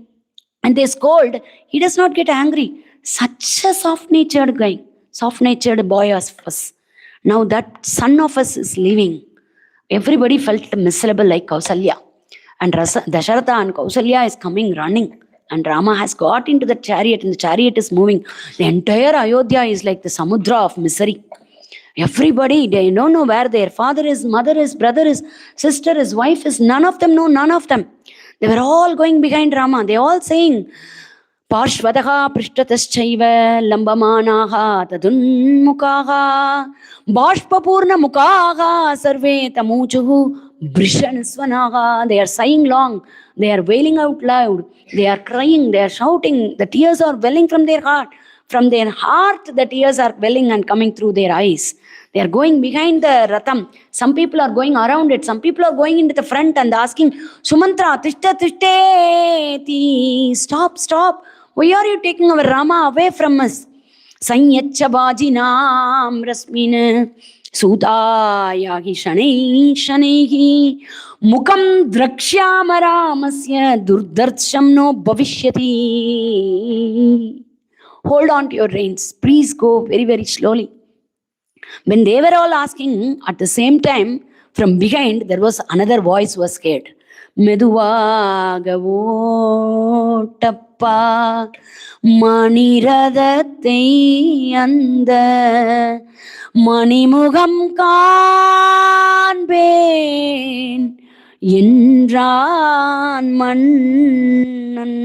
and they scold, he does not get angry. Such a soft-natured guy, soft-natured boy of us. Now that son of us is leaving. Everybody felt miserable like Kausalya. And Dasharatha and Kausalya is coming running. And Rama has got into the chariot and the chariot is moving. The entire Ayodhya is like the samudra of misery. Everybody, they don't know where their father is, mother is, brother is, sister is, wife is. None of them know, none of them. They were all going behind Rama. They all saying, Parshvadaha prishtataschaiva lambamanaha tadunmukaha bashpapurna mukaha sarve tamuchuhu brishanisvanaha. They are sighing long. They are wailing out loud. They are crying. They are shouting. The tears are welling from their heart. From their heart, the tears are welling and coming through their eyes. They are going behind the ratham. Some people are going around it. Some people are going into the front and asking, Sumithra, tishta tishteti. Stop, stop. Why are you taking our Rama away from us? Sanyacha bajinam rasmin sudaya hi shanai shanaihi mukam drakshyama ramasya durdarsham no bhavishyati. Hold on to your reins. Please go very, very slowly. When they were all asking, at the same time, from behind, there was another voice was heard. Meduvagavo tappa maniradatei anda manimugam kaanben என்றான் மன்னன்.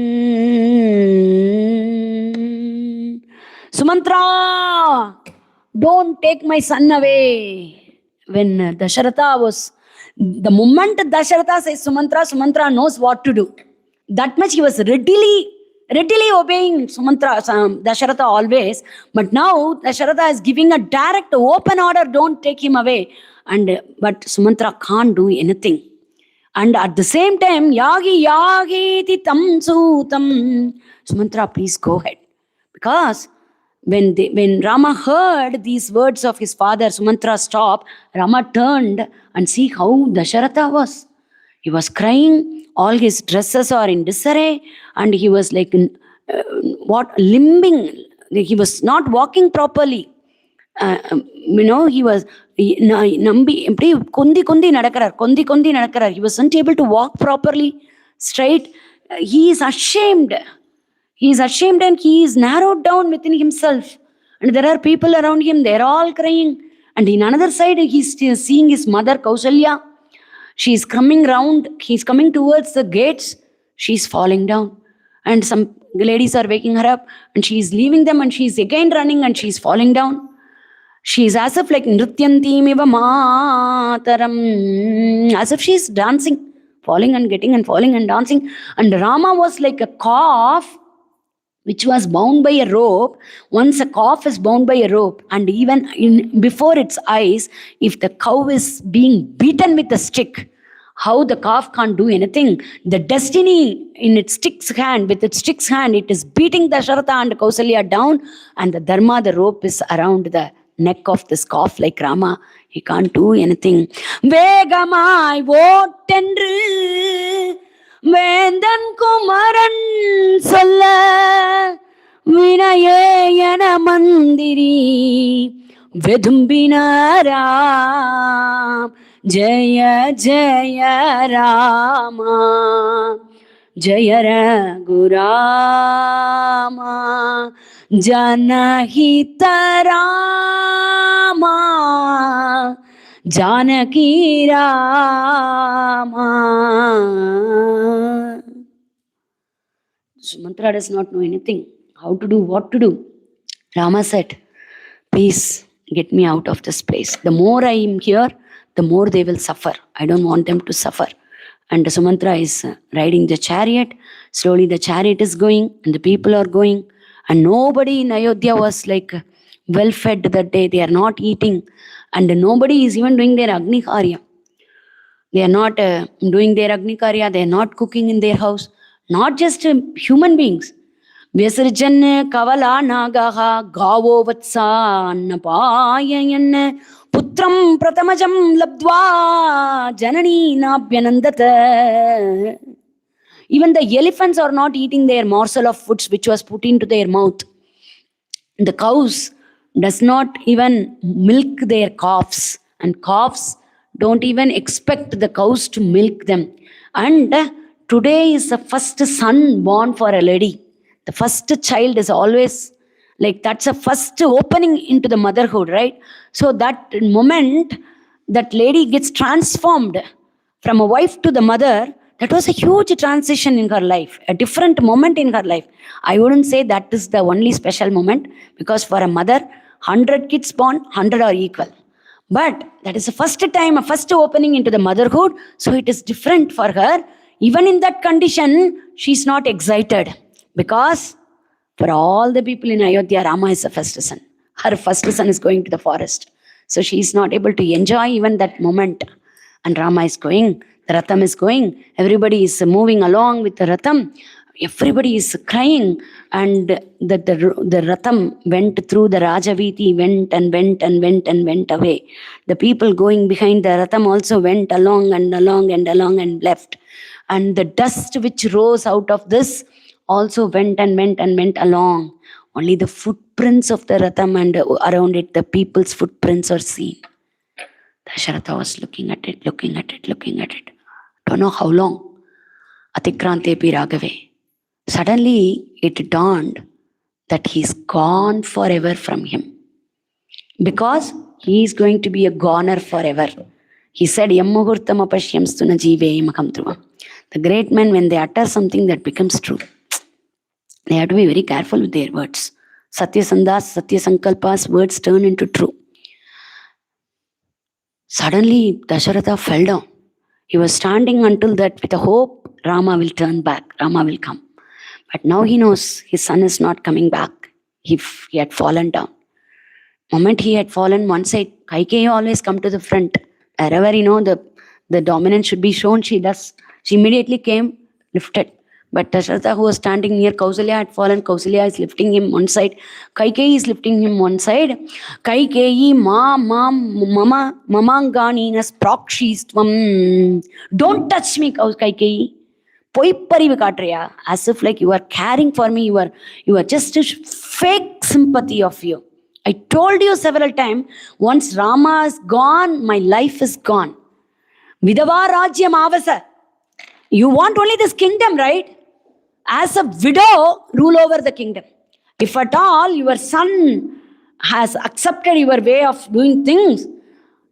Sumithra, don't take my son away. When Dasharatha was, the moment Dasharatha says Sumithra, Sumithra knows what to do. That much he was readily obeying Dasharatha always. But now Dasharatha is giving a direct open order, don't take him away. But Sumithra can't do anything. And at the same time, Yagi ti tam sutam. Sumithra, please go ahead. Because when Rama heard these words of his father, Sumithra stopped. Rama turned and see how Dasharatha was. He was crying. All his dresses are in disarray. And he was like, limping. He was not walking properly. He was kondi nadakarar. He wasn't able to walk properly, straight. He is ashamed. He is ashamed and he is narrowed down within himself. And there are people around him, they are all crying. And in another side, he is seeing his mother Kausalya. She is coming round. He is coming towards the gates. She is falling down. And some ladies are waking her up. And she is leaving them and she is again running and she is falling down. She is as if like Nrityanti miva mataram. As if she is dancing. Falling and getting and falling and dancing. And Rama was like a calf which was bound by a rope. Once a calf is bound by a rope, and even before its eyes, if the cow is being beaten with a stick, how the calf can't do anything. The destiny in its stick's hand, with its stick's hand, it is beating Dasharatha and Kausalya down, and the dharma, the rope is around the neck of this calf like Rama. He can't do anything. Vegamai vottendru வேந்தன் குமரன் சொல்ல வினயேயன மந்திரி வெதும்பினாராம் ஜய ஜய ராமா ஜய ரகுராமா ஜனஹித Rama Janaki Rama. Sumithra does not know anything. How to do, what to do. Rama said, please get me out of this place. The more I am here, the more they will suffer. I don't want them to suffer. And Sumithra is riding the chariot. Slowly the chariot is going and the people are going. And nobody in Ayodhya was like well fed that day. They are not eating. And nobody is even doing their Agni Karya. They are not doing their Agni Karya. They are not cooking in their house. Not just human beings. Vyasarjan kavala nagaha gavo vatsa napayayan putram pratamajam labdva janani nabhyanandata. Even the elephants are not eating their morsel of foods which was put into their mouth. The cows does not even milk their calves, and calves don't even expect the cows to milk them. And Today is the first son born for a lady. The first child is always like, that's a first opening into the motherhood, right? So that moment, that lady gets transformed from a wife to the mother. That was a huge transition in her life, a different moment in her life. I wouldn't say that is the only special moment, because for a mother, 100 kids born, 100 are equal. But that is the first time, a first opening into the motherhood. So it is different for her. Even in that condition, she's not excited, because for all the people in Ayodhya, Rama is the first son. Her first son is going to the forest. So she is not able to enjoy even that moment. And Rama is going, the Ratham is going, everybody is moving along with the Ratham. Everybody is crying, and the Ratham went through the Rajaviti, went away. The people going behind the Ratham also went along and left. And the dust which rose out of this also went along. Only the footprints of the Ratham and around it, the people's footprints are seen. Dasharatha was looking at it. Don't know how long. Atikrantepi Raghave. Suddenly it dawned that he's gone forever from him, because he is going to be a goner forever. He said, Yam muhurtam apashyamstu na jeeve makam dhruvam. The great men, when they utter something, that becomes true. They have to be very careful with their words. Satya Sandas, Satya Sankalpas, words turn into true. Suddenly, Dasharatha fell down. He was standing until that with a hope, Rama will turn back, Rama will come. But now he knows his son is not coming back. He had fallen down. Moment he had fallen one side, Kaikeyi always come to the front. Wherever the dominance should be shown, she does. She immediately came, lifted. But Dasharatha, who was standing near Kausalya, had fallen. Kausalya is lifting him one side. Kaikeyi is lifting him one side. Kaikeyi mamanganinas prakshistvam. Don't touch me, Kaikeyi. As if like you are caring for me, you are just a fake sympathy of you. I told you several times, once Rama is gone, my life is gone. Vidava Rajyam Avasa. You want only this kingdom, right? As a widow, rule over the kingdom. If at all your son has accepted your way of doing things,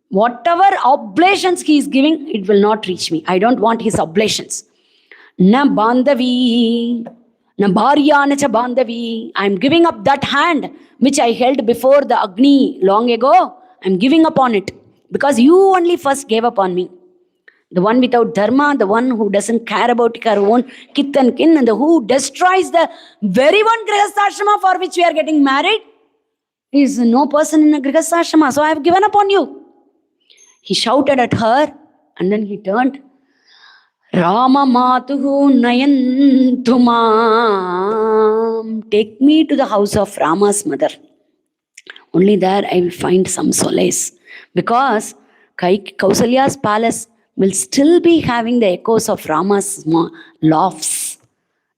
whatever oblations he is giving, it will not reach me. I don't want his oblations. Na bandhavi, na bharya na cha bandhavi. I am giving up that hand which I held before the Agni long ago. I am giving up on it, because you only first gave up on me. The one without dharma, the one who doesn't care about her own kith and kin, and who destroys the very one grihastha for which we are getting married, is no person in a grihastha. So I have given up on you. He shouted at her, and then he turned. Rama matuhu nayantumam. Take me to the house of Rama's mother. Only there I will find some solace. Because Kausalya's palace will still be having the echoes of Rama's laughs.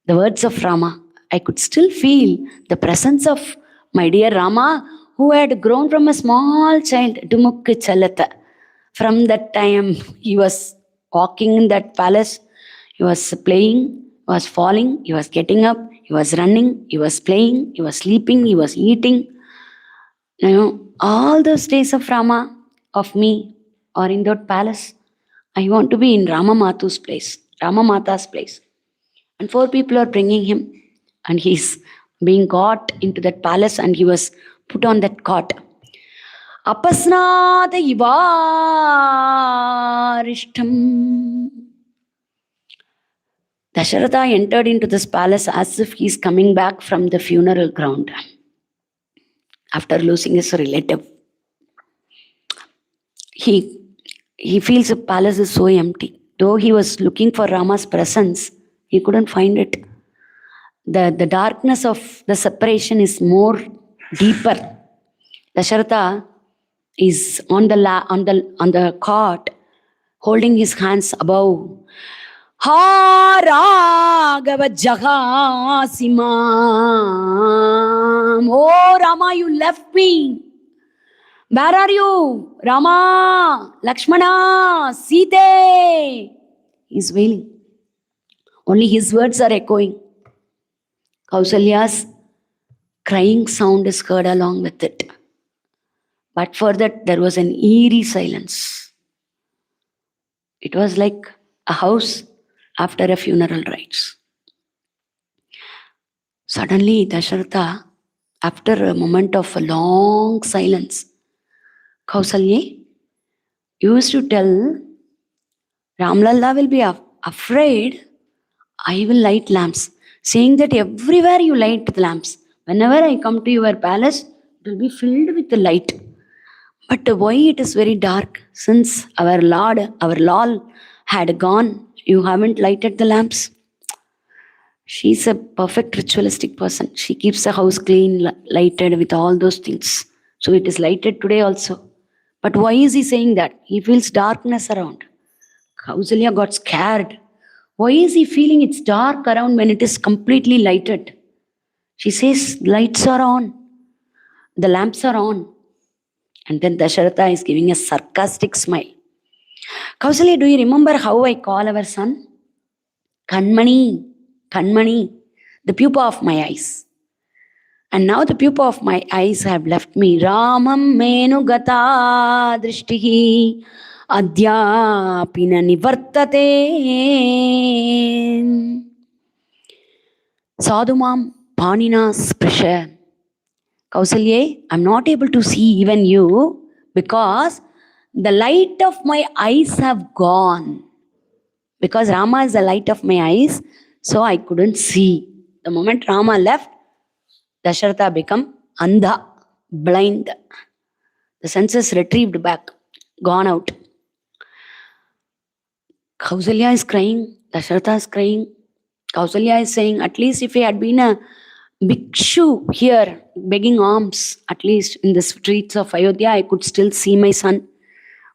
The words of Rama. I could still feel the presence of my dear Rama, who had grown from a small child, Dumuk Chalata. From that time, he was walking in that palace. He was playing, he was falling, he was getting up, he was running, he was playing, he was sleeping, he was eating. All those days of Rama, of me, are in that palace. I want to be in Rama Mata's place. And 4 people are bringing him. And he's being got into that palace, and he was put on that cot. Apasnata ivarishtam. Dasharatha entered into this palace as if he's coming back from the funeral ground after losing his relative. He feels the palace is so empty. Though he was looking for Rama's presence, he couldn't find it. The darkness of the separation is more deeper. Dasharatha is on the cot, holding his hands above. Ha Raghava Jahasimam. Oh Rama, you left me. Where are you? Rama, Lakshmana, Sita. He's wailing. Only his words are echoing. Kausalya's crying sound is heard along with it. But for that, there was an eerie silence. It was like a house after a funeral rites. Suddenly, Dasharatha, after a moment of a long silence, Kausalya used to tell, Ramlalla will be afraid, I will light lamps. Saying that everywhere you light the lamps. Whenever I come to your palace, it will be filled with the light. But why it is very dark? Since our Lord, our Lord had gone, you haven't lighted the lamps. She's a perfect ritualistic person. She keeps the house clean, lighted with all those things. So it is lighted today also. But why is he saying that? He feels darkness around. Kausalya got scared. Why is he feeling it's dark around when it is completely lighted? She says, lights are on. The lamps are on. And then Dasharatha is giving a sarcastic smile. Kausalya, do you remember how I call our son? Kanmani, Kanmani, the pupa of my eyes. And now the pupa of my eyes have left me. Ramam menu gata drishtihi adyapina nivartate. Sadhumam panina sprisha. Kausalya, I'm not able to see even you because the light of my eyes have gone. Because Rama is the light of my eyes, so I couldn't see. The moment Rama left, Dasharatha became andha, blind. The senses retrieved back, gone out. Kausalya is crying, Dasharatha is crying. Kausalya is saying, at least if he had been a bhikshu here, begging alms, at least in the streets of Ayodhya, I could still see my son.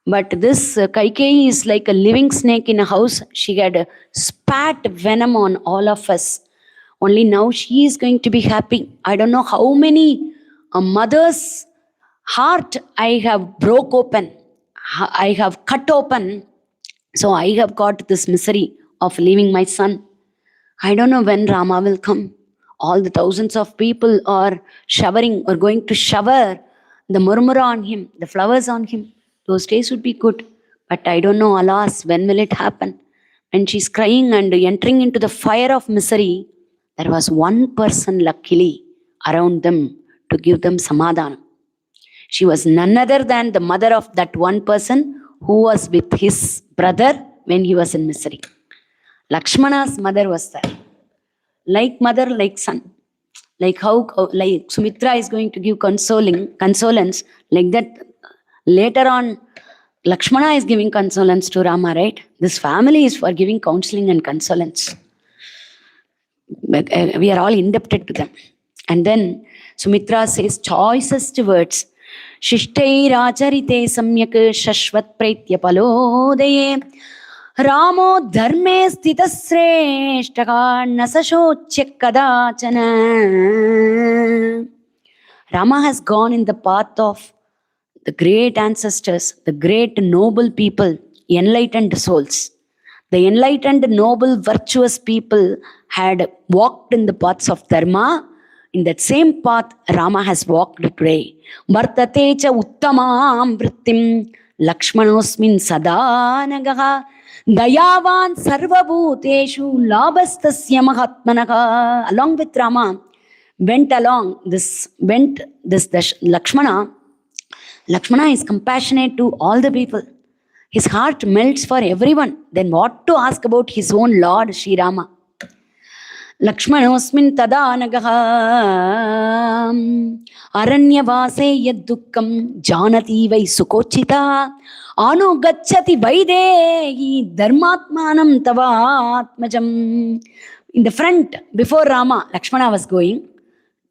But this Kaikeyi is like a living snake in a house. She had spat venom on all of us. Only now she is going to be happy. I don't know how many a mother's heart I have broke open. I have cut open. So I have got this misery of leaving my son. I don't know when Rama will come. All the thousands of people are showering or going to shower the murmura on him, the flowers on him. Those days would be good. But I don't know, alas, when will it happen? When she's crying and entering into the fire of misery, there was one person luckily around them to give them samadhana. She was none other than the mother of that one person who was with his brother when he was in misery. Lakshmana's mother was there. Like mother, like son. Like how like Sumithra is going to give consolence, like that later on Lakshmana is giving consolence to Rama, right? This family is for giving counseling and consolence. But, we are all indebted to them. And then Sumithra says choicest words. Shishtairacharite samyak shashvat praitya palodeye Ramo dharme sthitasreshtaha nasashochya kadachana. Rama has gone in the path of the great ancestors, the great noble people, enlightened souls. The enlightened, noble, virtuous people had walked in the paths of dharma. In that same path, Rama has walked today. Vartate cha uttamam vrittim lakshmanosmin sadanagaha dayavan sarvabhuteshu labastasya mahatmanaha. Along with Rama, went this Lakshmana. Lakshmana is compassionate to all the people. His heart melts for everyone. Then what to ask about his own Lord, Sri Rama? Lakshmanosmin tadanagaha aranyavase yaddukkam janati vai sukochita anugacchati vaidehi dharmatmanam tavatmajam. In the front, before Rama, Lakshmana was going.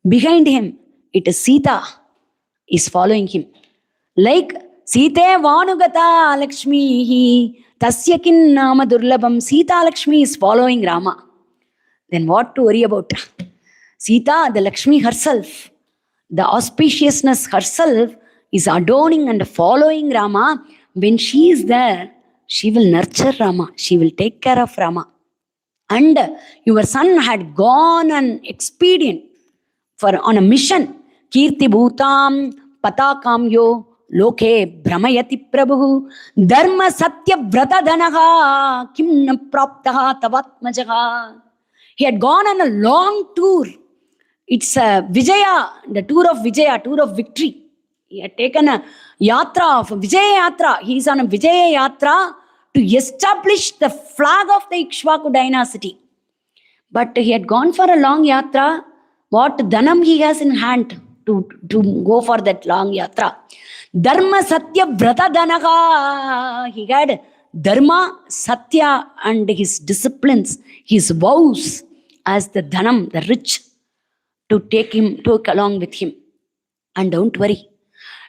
Behind him, it is Sita is following him. Like Sita Vanugata Lakshmi Tasyakin Nama Durlabam. Sita Lakshmi is following Rama. Then what to worry about? Sita, the Lakshmi herself, the auspiciousness herself is adorning and following Rama. When she is there, she will nurture Rama. She will take care of Rama. And your son had gone an expedient on a mission. Kirti bhutam patakamyo loke brahmayati prabhu dharma satya vrata dhanaha kim na praptaha tavatmajaha. He had gone on a long tour. It's a Vijaya, the tour of Vijaya, tour of victory. He had taken a yatra of Vijaya Yatra. He is on a Vijaya Yatra to establish the flag of the Ikshvaku dynasty. But he had gone for a long yatra. What dhanam he has in hand to go for that long yatra? Dharma satya vrata dhanaha. He had dharma, satya and his disciplines, his vows as the dhanam, the rich, to take along with him. And don't worry.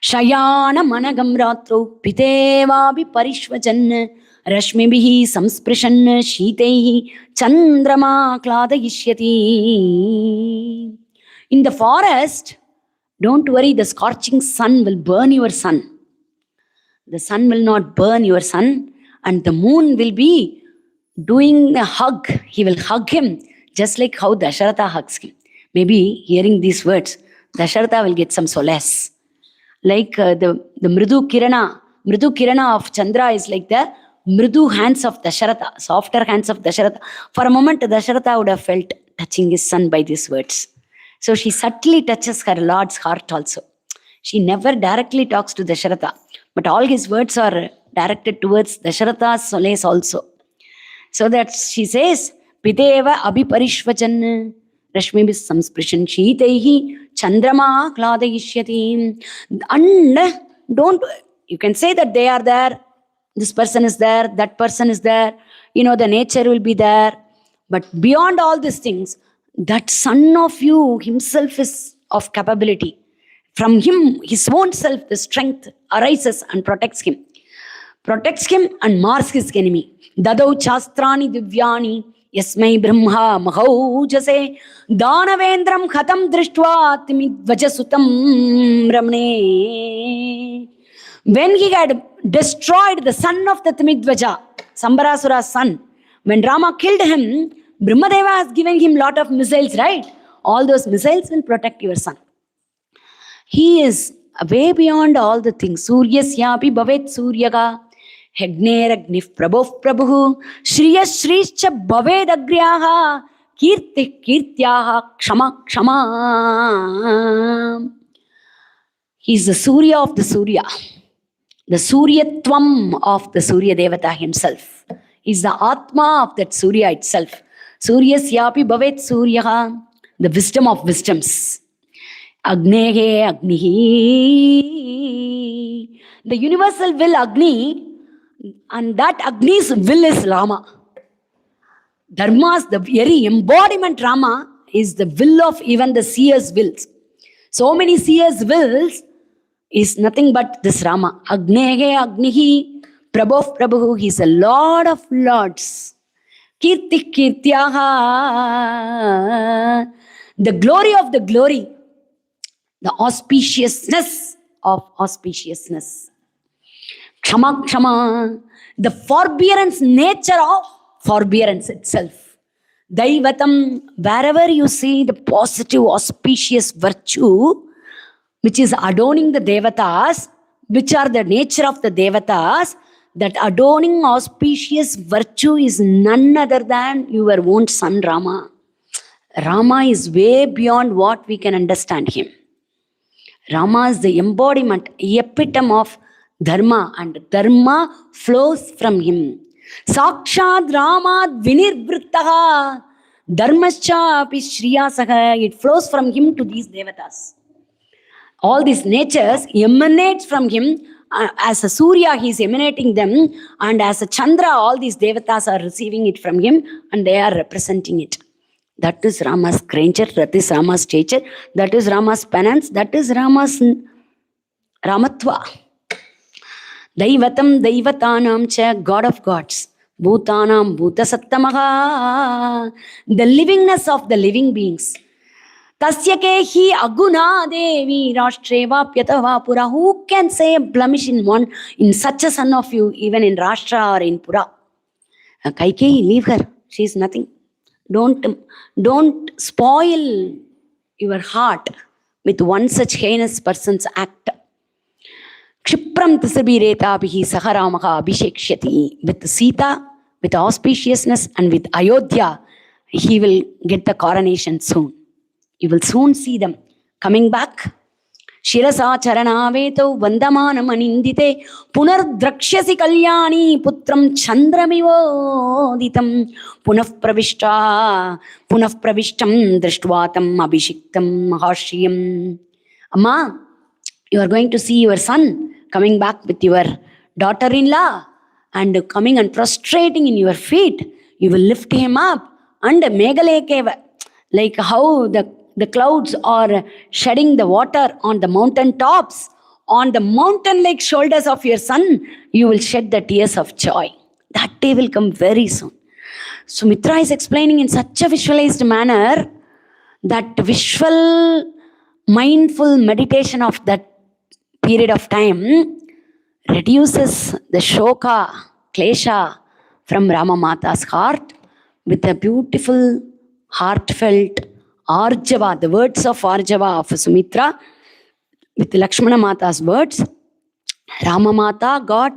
Shayana managam ratro pitevabi parishvajan rashmibihi samsprishan shitaihi chandrama kladayishyati. In the forest, don't worry, the scorching sun will burn your sun. The sun will not burn your sun, and the moon will be doing a hug. He will hug him just like how Dasharatha hugs him. Maybe hearing these words, Dasharatha will get some solace. Like the mridu kirana of Chandra is like the mridu hands of Dasharatha, softer hands of Dasharatha. For a moment, Dasharatha would have felt touching his son by these words. So she subtly touches her Lord's heart also. She never directly talks to Dasharatha, but all his words are directed towards Dasharatha's solace also. So that she says, Piteva abhiparishvachan rashmibis samsprishan shitaihi chandrama kladayishyati. And you can say that they are there, this person is there, that person is there, the nature will be there. But beyond all these things, that son of you himself is of capability. From him, his own self, the strength arises and protects him. Protects him and mars his enemy. Dadau chastrani divyani yasmai brahma mahaujase danavendram khatam drishtva timidvajasutam ramne. When he had destroyed the son of the Timidvaja, Sambarasura's son, when Rama killed him, Brahmadeva has given him lot of missiles, right? All those missiles will protect your son. He is way beyond all the things. Suryasyapi bhavet suryaga Hegneragnih prabhof prabhu Shriyas Shrishcha bhaved agryaha Kirti kirtyaha kshama kshama. He is the Surya of the Surya, the Suryatvam of the Surya Devata himself. He is the Atma of that Surya itself. Suryasyapi bhavet suryaha, the wisdom of wisdoms. Agnehe agnihi, the universal will Agni, and that Agni's will is Rama. Dharma's, the very embodiment Rama, is the will of even the seer's wills. So many seers' wills is nothing but this Rama. Agnehe agnihi, prabhof prabhu, he is a Lord of lords. Kirti kirtyaha, the glory of the glory, the auspiciousness of auspiciousness. Kshama kshama, the forbearance nature of forbearance itself. Daivatam, wherever you see the positive auspicious virtue, which is adorning the devatas, which are the nature of the devatas, that adorning auspicious virtue is none other than your own son Rama. Rama is way beyond what we can understand him. Rama is the embodiment, epitome of dharma, and dharma flows from him. Sakshad Ramad vinirvrittaha dharmascha api shriyasaha. It flows from him to these devatas. All these natures emanates from him. As a Surya, he is emanating them, and as a Chandra, all these devatas are receiving it from him, and they are representing it. That is Rama's grandeur, that is Rama's stature, that is Rama's penance, that is Rama's Ramatva. Daivatam Daivatanam cha, God of gods. Bhutanam Bhutasattamaha, the livingness of the living beings. Tasyake hi aguna devi rashtreva pyatava pura. Who can say a blemish in such a son of you, even in Rashtra or in Pura? Kaikeyi, leave her. She is nothing. Don't spoil your heart with one such heinous person's act. Kshipram tisabiretabihi saharamaha abhishekshyati. With Sita, with auspiciousness, and with Ayodhya, he will get the coronation soon. You will soon see them coming back. Shirasa charanaveto vandamanam anindite punardrakshasi kalyani putram chandramivodhitam punah pravishtam drishtvatam abhishiktam mahashiyam. Amma, you are going to see your son coming back with your daughter-in-law and coming and prostrating in your feet. You will lift him up and megalekeva, like how the clouds are shedding the water on the mountain tops, on the mountain-like shoulders of your son, you will shed the tears of joy. That day will come very soon. Sumithra is explaining in such a visualized manner that visual, mindful meditation of that period of time reduces the shoka, klesha from Ramamata's heart with a beautiful, heartfelt Arjava, the words of Arjava of Sumithra, with Lakshmana Mata's words. Ramamata got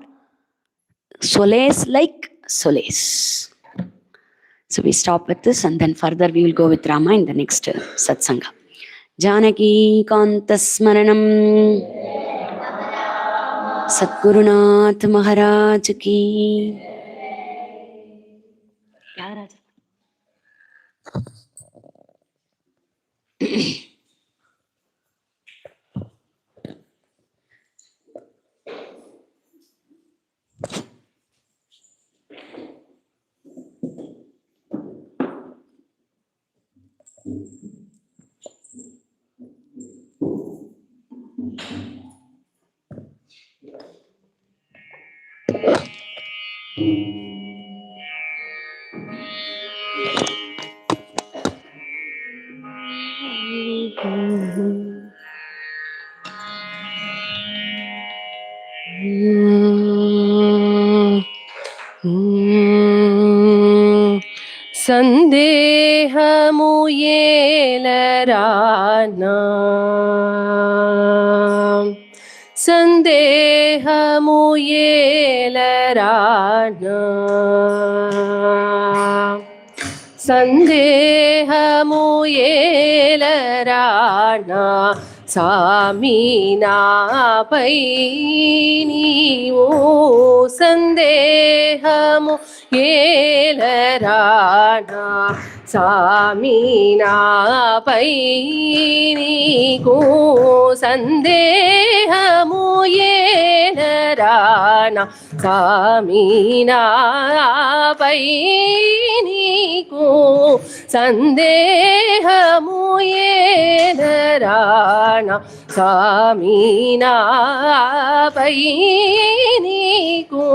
solace like solace. So we stop with this and then further we will go with Rama in the next satsanga. Janaki Kanta Smaranam. Satgurunath Maharaj ki. సందేహము ఏలరానా సందేహము ఏలరానా సందేహము ఏలరానా సామి నాపై నీవు సందేహము ఏలరానా సామి నాపై నీకు సందేహము ఏలరానా సామి నాపై నీకు సందేహము ఏలరానా సామి నాపై నీకు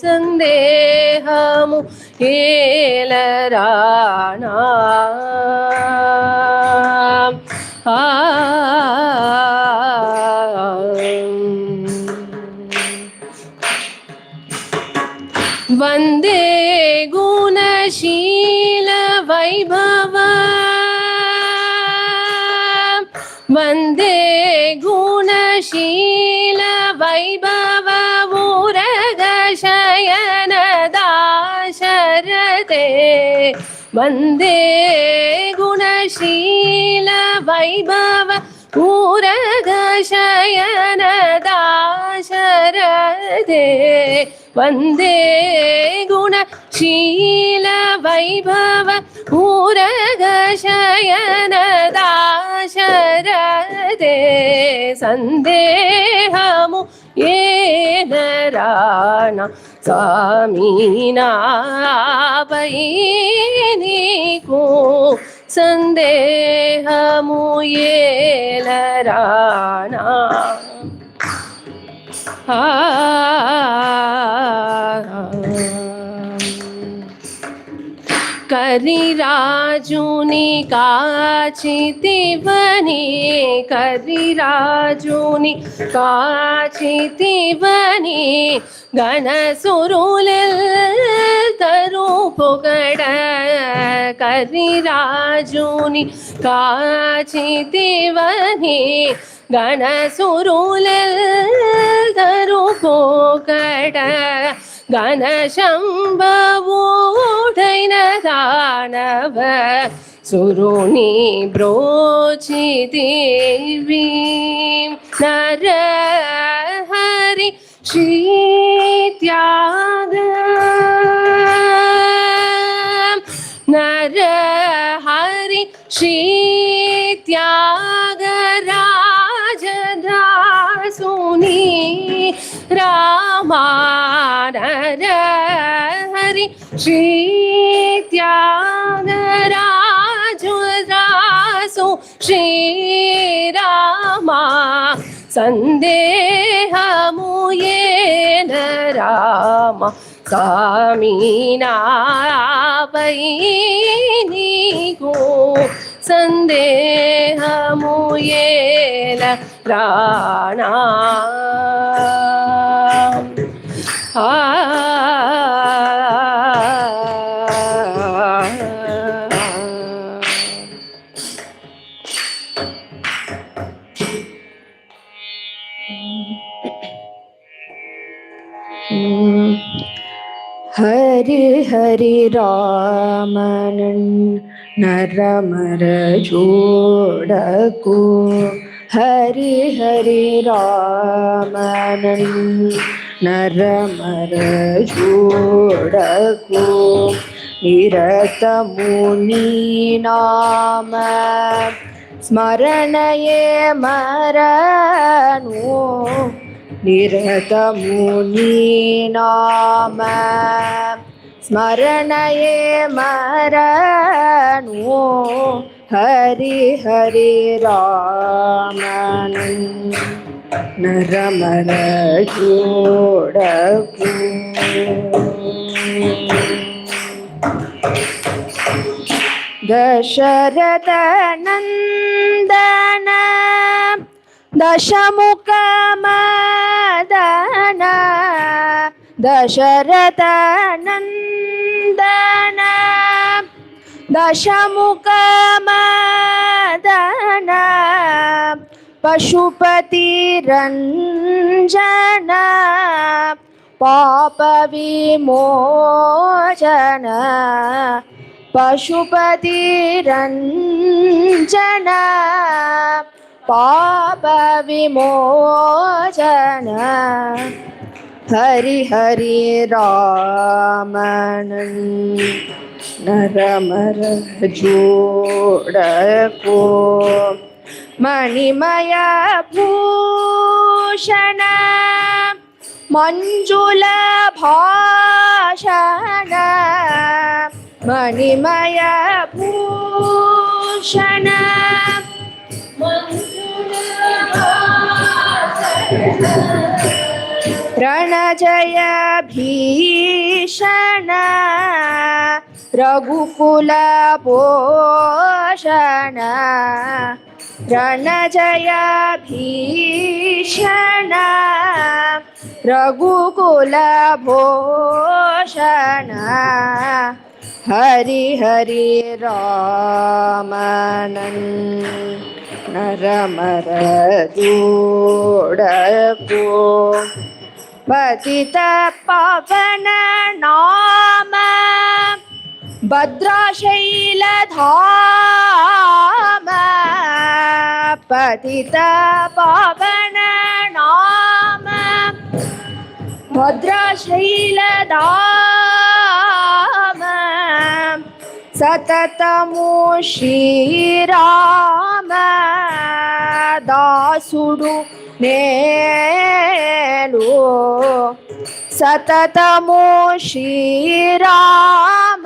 సందేహము ఏలరానా వందే గుణశీల వైభవ వందే గుణశీల వైభవ ఊరగ శయన దాశరథే వందే గుణశీల వైభవ ఊరగ శయన దాశరథే వందే గుణశీల వైభవ ఊరగ శయన దాశరథే సందేహము ఏలరానా స్వామి నాపై నీకు సందేహము ఏలరానా కరిరాజుని కాచితివని కరిరాజుని కాచితివని గణసురులెల్ ತರು ಪೊಗಡ ಕರಿರಾಜುನಿ ಕಾಚಿತಿವನಿ ಗಣಸುರುಲೆಲ್ಲರೂ ಪೊಗಡ ಗಣ ಶಂಭವೂಢೈನ ದಾನವ ಸುರುಣಿ ಬ್ರೋಚಿ ದೇವಿ ನರ ಹರಿ ಶ್ರೀ ತ್ಯಾಗ ನರ ಹರಿ ಶ್ರೀ ತ್ಯಾಗರಾಜದಾಸುನಿ ರಾಮ ನರ ಹರಿ ಶ್ರೀ ತ್ಯಾಗರಾಜದಾಸು ಶ್ರೀರಾಮ ಸಂದೇಹಮು ಏನ ರಾಮ ಕಾಮಿನಾಪೈ ನೀಗೋ ಸಂದೇಹಮು ಏನ ಪ್ರಾಣ हरि हरि रामनन नरमर जोड़को हरि हरि रामनन नरमर जोड़को निरत मुनि नाम स्मरणये मरनु निरत मुनि नाम स्मरणये मरनु हरि हरि रामन नरमर जोड़को दशरथ नंदन दशमुख मदन दशरथ नंदन दशमुख मदन पशुपति रंजन पाप विमोचन पशुपति रंजन पाप विमोचन हरि हरि रामन नरमर जोड़को मणिमय भूषण मंजुल भाषण मणिमय भूषण रणजय भीषण रघुकुल पोषण रणजय भीषण रघुकुल भूषण हरि हरि रामनन नरमर जोड़को पतित पावन नाम भद्राशैल धाम पतित पावन नाम भद्राशैल धाम सततमु श्रीराम दासुडु नेलु सततमु श्रीराम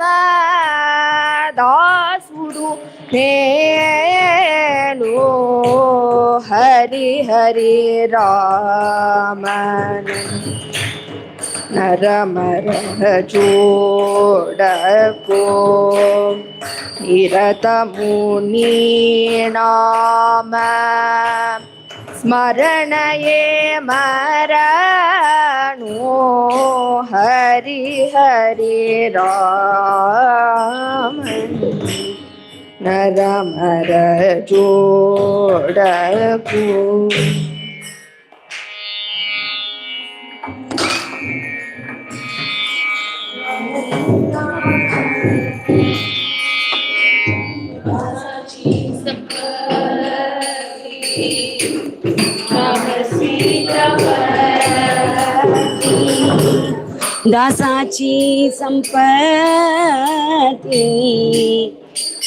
दासुडु नेलु हरि हरि रामन नरमर जोड़को निरत मुनि नाम स्मरणये मरणो हरि हरि राम नरमर जोडकु दासाची संपत्ती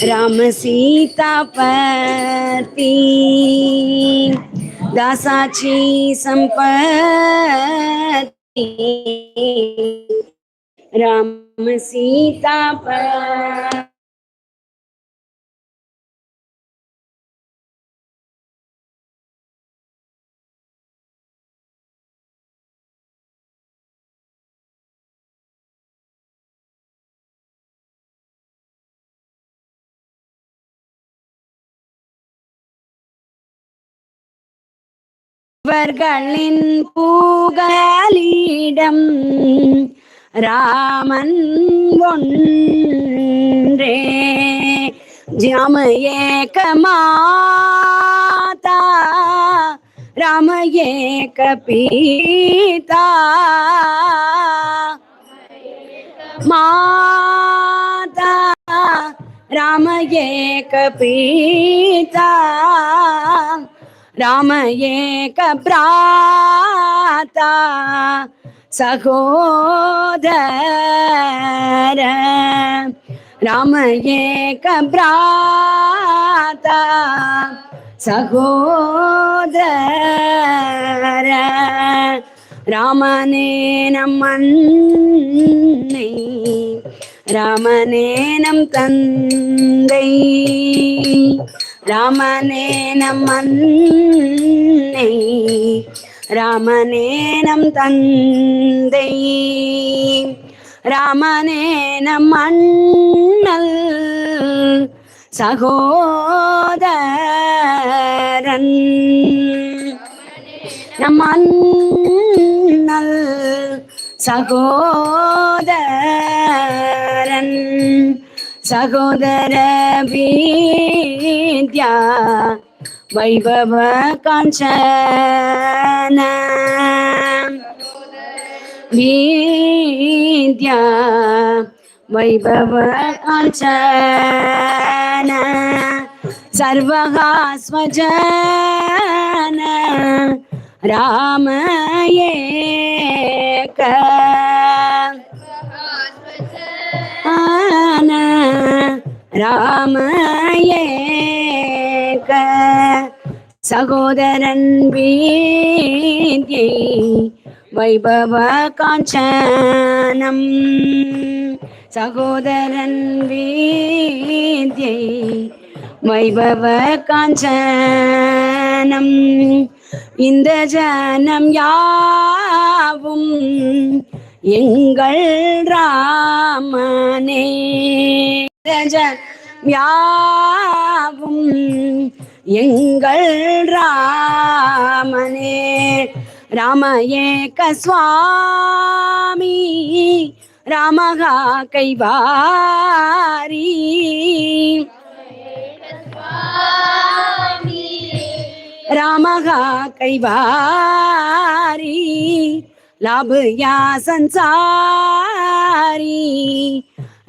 राम सीतापती दासाची संपत्ती राम सीतापती இவர்களின் பூகலிடம் ராமன் ஒன்றே ஜாம ஏக மாதா ராம ஏக பீதா மாதா ராம ஏக பீதா राम एक भ्राता सहोदर राम एक भ्राता सहोदर रामनेनं मन्नै रामनेनं तन्दै रामनेनं मन्नै रामनेनं तन्दै रामनेनं मन्नल सहोदरन मन्नल सहोदरन सहोदर विद्या वैभव कांचन विद्या वैभव कांचन सर्वः स्वजन राम एक राम एक सहोदरन विद्यै वैभव कांचनम सहोदरन विद्यै वैभव कांचनम இந்த ஜனம் யாவும் எங்கள் ராமனே யாவும் எங்கள் ராமனே ராம ஏக சுவாமி ராமகா கைவாரி रामगा कैवारी लाभ या संसारी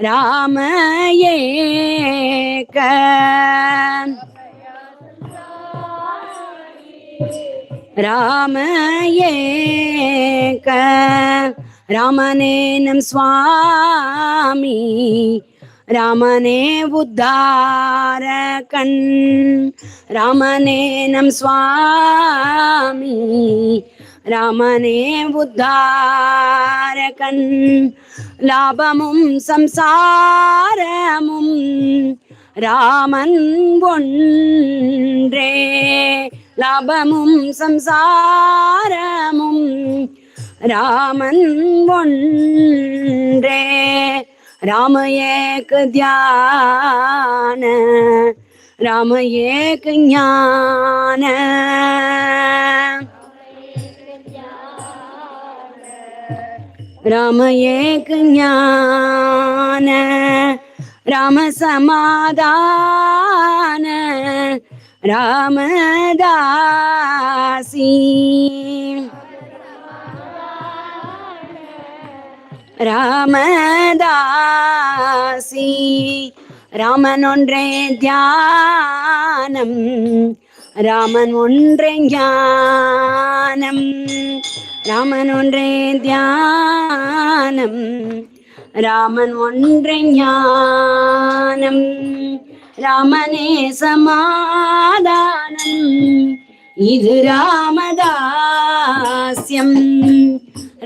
राम एक राम एक रामनेनं स्वामी रामने उद्धारकन् रामनेनं स्वामी रामने उद्धारकन् लाभमुं संसारमुं रामन् ஒன்றே लाभमुं संसारमुं रामन् ஒன்றே राम एक ध्यान राम एक ज्ञान, राम एक ज्ञान, राम समाधान, रामदासी, ராமதாசி. ராமன் ஒன்றே தியானம், ராமன் ஒன்றே ஞானம், ராமன் ஒன்றே தியானம், ராமன் ஒன்றே ஞானம், ராமனே சமாதானம், இது ராமதாஸ்யம்,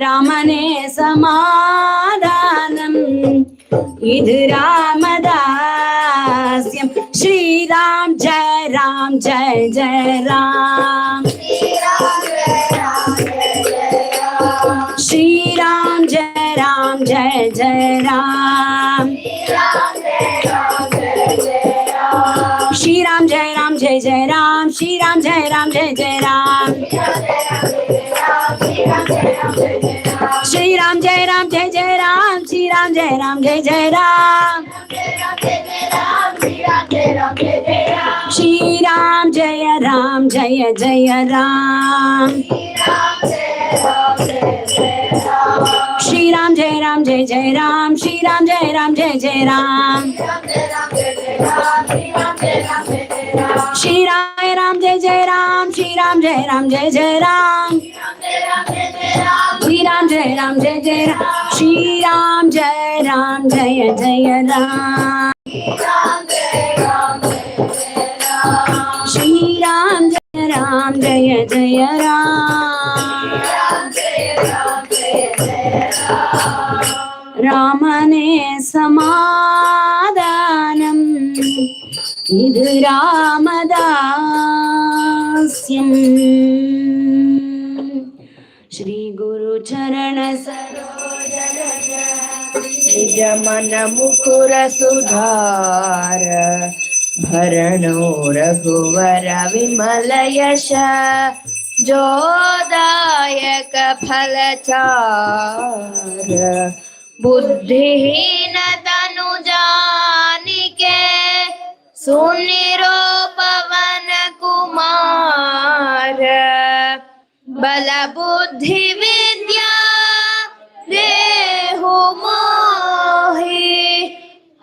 ராமனே சமாதானம், இது ராமதாஸ்யம். ஸ்ரீராம் ஜெய ராம் ஜெய ஜெய ராம், ஸ்ரீராம் ஜெய ராம் ஜெய ஜெய ராம், श्रीराम जय राम जय जय राम, श्रीराम जय राम जय जय राम, श्रीराम जय राम जय जय राम, श्रीराम जय राम जय जय राम, श्रीराम जय राम जय जय राम, श्रीराम जय राम जय जय राम, श्रीराम जय राम जय जय राम, श्रीराम जय राम जय जय राम, श्रीराम जय राम जय जय राम, श्रीराम जय राम जय जय राम, श्रीराम जय राम जय जय राम, श्रीराम जय राम जय जय राम, रामने समाधानम, இது ராமதாஸ்யம். श्री गुरु चरण सरोज रज, निज मन मुकुर सुधार, भरणो रघुवर विमल यश, जोदायक फलचार, बुद्धिहीन तनु जानिके, सुनिरो पवन कुमार, बल बुद्धि विद्या देहु मोहि,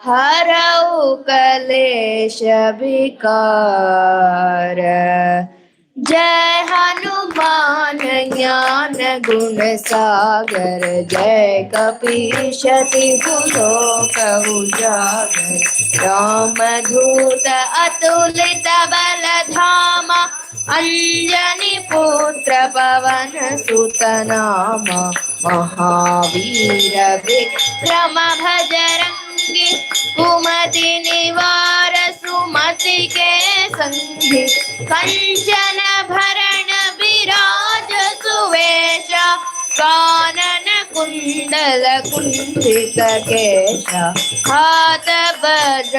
हरऊ कलेश विकार, जय हनुमान ज्ञान गुण सागर, जय कपीश तिहु लोक उजागर, रामदूत अतुलित बल धामा, अंजनी पुत्र पवन सुत नामा, महावीर विक्रम भजरंगी, कुमति निवार सुमति के संगी, कंचन भरण विराज सुवेश, कानन कुंडल कुंचित केशा, हाथ वज्र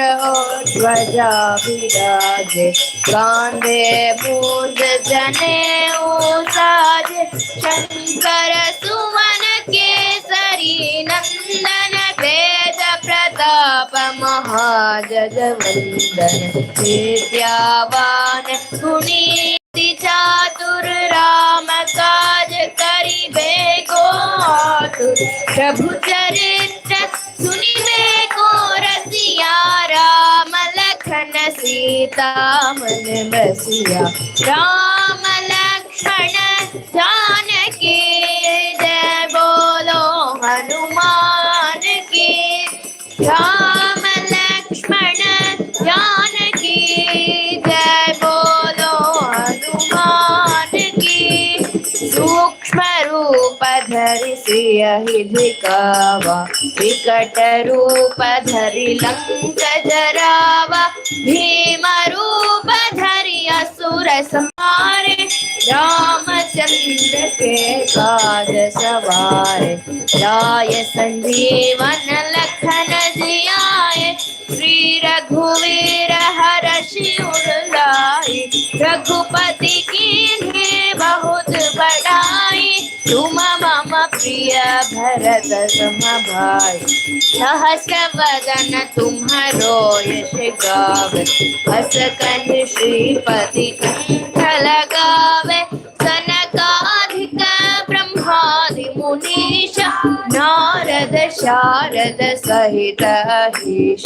ध्वजा विराजे, कांधे मूंज जनेऊ साजे, शंकर सुमन केसरी नंदन, तेज प्रताप महाजगवंदन, विद्यावान गुणी चातुर, राम काज करिबे को आतुर, प्रभु चरित्र सुनिबे को रसिया, राम लखन सीता मन बसिया, राम लक्ष्मण जानकी, जय बोलो हनुमान की, राम लक्ष्मण जानकी, जय बोलो हनुमान की, सूक्ष्म रूप धरि सियहि दिखावा, विकट रूप धरि लंक जरावा, भीम रूप धरि असुर संहारे, रामचंद्र के काज सवारे, लाय संजीवन लखन जियाए, श्री रघुवीर हर्षि रघुपति कीन्ही बहुत बड़ाई, तुम मम प्रिय भरत सम भाई। सहस्र वदन तुम्हारो यश गावे, हस कहि श्रीपति कंठ लगावे। सनकाधिक ब्रह्मादि मुनीश, नारद शारद सहित अहीश।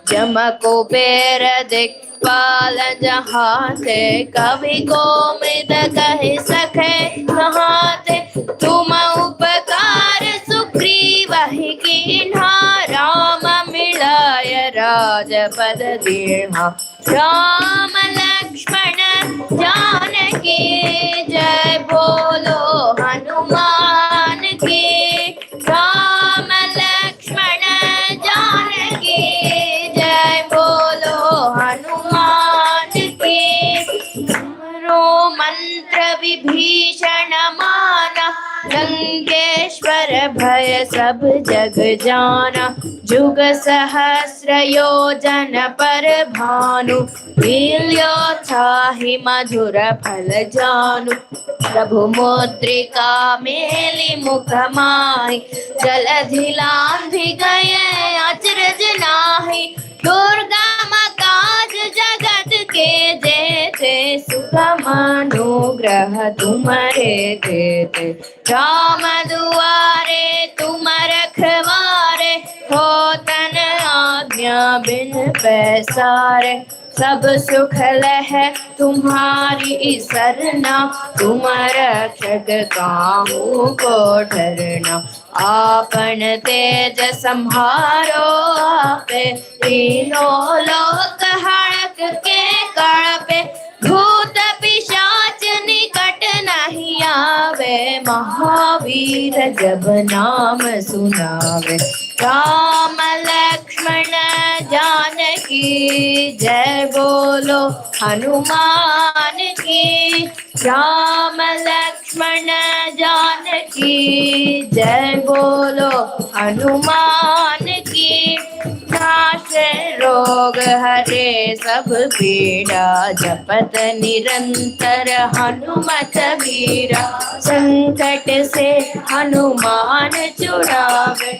जम कुबेर दिक्पाल जहाते, कवि कोविद कहि सके कहाते। तुम उपकार सुग्रीव ही कीन्हा, राम मिलाय राजपद दीन्हा। राम लक्ष्मण जानकी जय, बोलो हनुमान की। राम लक्ष्मण जानकी जय, बोलो हनुमान की। रो मंत्र विभीषण माना, लंकेश्वर भय सब जग जाना। जुग सहस्र योजन पर भानु, लील्यो छाहि मधुर फल जानु। प्रभु मुद्रिका मेलि मुख माहि, जलधि लांघि गए अचरज नाहि। दुर्गम काज जगत के जेते, सुगम अनुग्रह तुम्हारे तेते। राम दुआरे तुम रखवारे, होतन आज्ञा बिन पैसारे। सब सुख लह तुम्हारी सरना, तुम रक्षक काहू को डरना। आपन तेज सम्हारो आपे, तीनों लोक हड़क के कळपे। भूत पिशाच निकट नहीं आवे, महावीर जब नाम सुनावे। राम लक्ष्मण जानकी जय, बोलो हनुमान की। राम लक्ष्मण जानकी जय, बोलो हनुमान की। नाश रोग हरे सब पीड़ा, जपत निरंतर हनुमत वीरा। संकट से हनुमान छुड़ावे,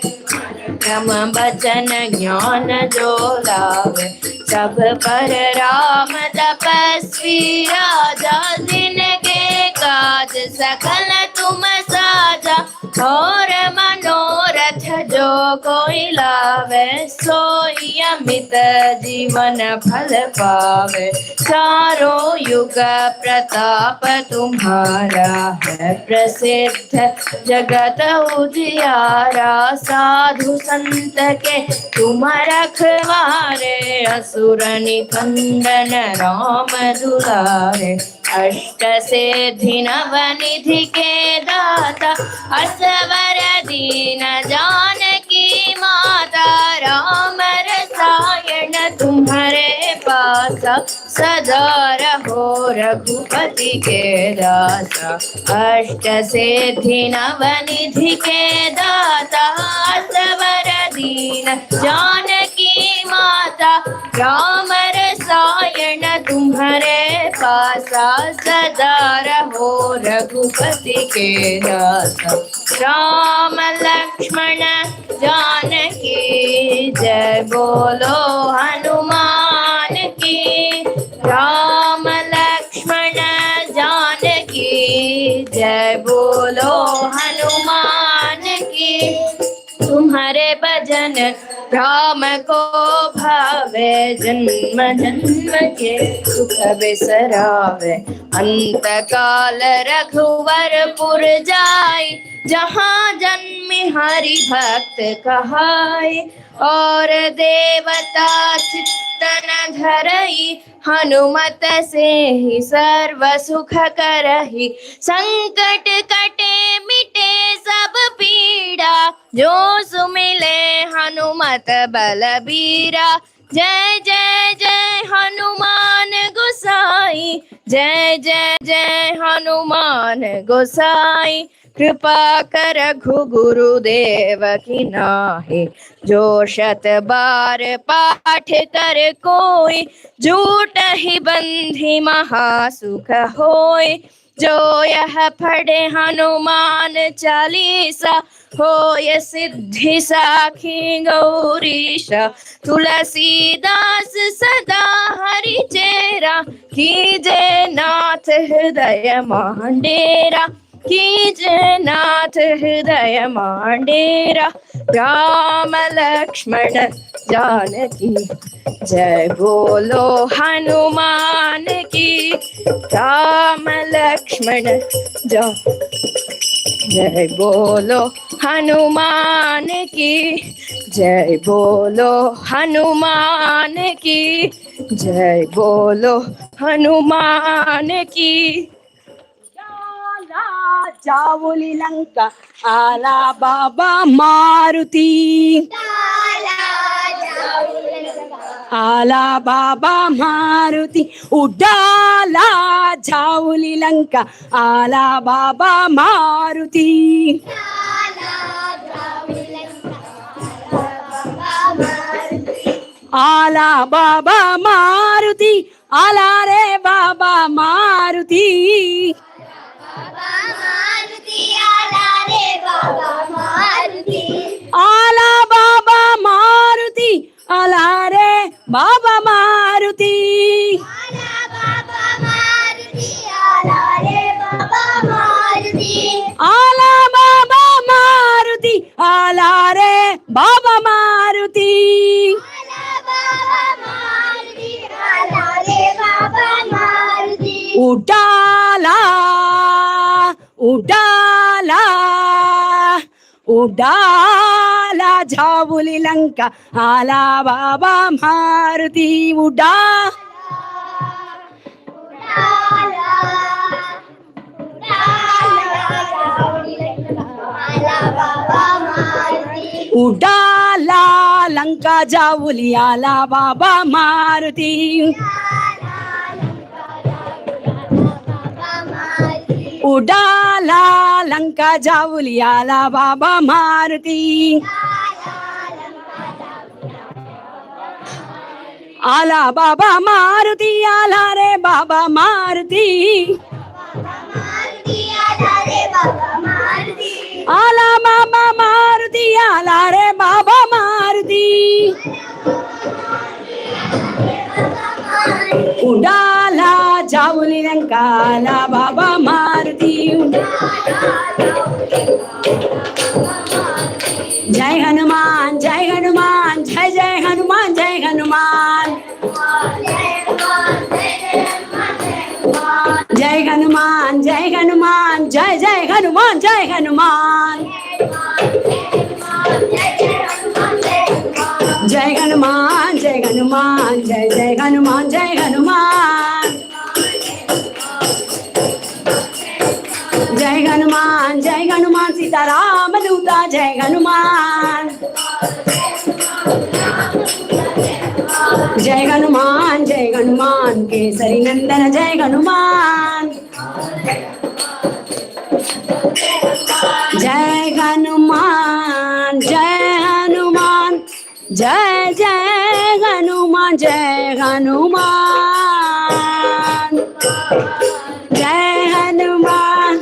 क्रम बचन ज्ञान जो लावे। सब पर राम तपस्वी राजा, जिनके काज सकल तुम साजा। और मनोरथ जो कोई लावे, सोई अमित जीवन फल पावे। चारों युग प्रताप तुम्हारा है प्रसिद्ध, जगत उजियारा। साधु संत के तुम रखवारे, असुर निकंदन राम दुलारे। अष्ट सिद्धि नव निधि के दाता, असवर दीन जानकी माता। राम रसायन तुम्हारे पासा, सदा रहो रघुपति के दासा। अष्ट सिद्धि नव निधि के दाता, असवर दीन जानकी माता। राम रसायन तुम्हारे पासा, सदा रहो रघुपति के दासा। राम लक्ष्मण जानकी जय, बोलो हनुमान की। राम लक्ष्मण जानकी जय, बोलो हनुमान की। तुम्हारे भजन राम को भावे, जन्म जन्म के सुख बिसरावे। अंत काल रघुवरपुर जाय, जहाँ जन्मि हरि भक्त कहाय। और देवता चित्तन धरई, हनुमत से ही सर्व सुख करही। संकट कटे मिटे सब पीड़ा, जो सुमिले हनुमत बलबीरा। जय जय जय हनुमान गोसाई, जय जय जय हनुमान गोसाई। कृपा कर गुरुदेव की नाहे, जो शत बार पाठ कर कोई, झूठ ही बंधी महासुख होय। जो यह पढ़े हनुमान चालीसा, होय सिद्धि साखी गौरीशा। तुलसीदास सदा हरि चेरा, कीजे नाथ हृदय मांडेरा। कीजे नाथ हृदय मांडेरा। राम लक्ष्मण जानकी जय बोलो हनुमान की। राम लक्ष्मण जय बोलो हनुमान की। जय बोलो हनुमान की। जय बोलो हनुमान की। जावुली लंका आला बाबा मारुती। आला बाबा मारुती उडाला जावुली लंका आला बाबा मारुती। आला बाबा मारुती आला रे बाबा मारुती। आला बाबा मारुती आला रे बाबा मारुती। आला बाबा मारुती आला रे बाबा मारुती। उडाला उडाला उडाला झावुली लंका आला बाबा मारुती। उडाला लंका जावुली आला बाबा मारुती। उडाला लंका जावुली आला बाबा मारुती। आला बाबा मारुती आला रे बाबा मारुती। आला बाबा मारुती आला रे बाबा मारुती। उडाला जावुली लंका आला बाबा मारुती। जय हनुमान जय हनुमान जय जय हनुमान जय हनुमान। जय हनुमान जय हनुमान जय जय हनुमान जय हनुमान। जय हनुमान जय हनुमान जय जय हनुमान जय हनुमान। जय हनुमान सीताराम दूता जय हनुमान। जय हनुमान केसरी नंदन जय हनुमान। जय हनुमान जय हनुमान जय जय हनुमान जय हनुमान। जय हनुमान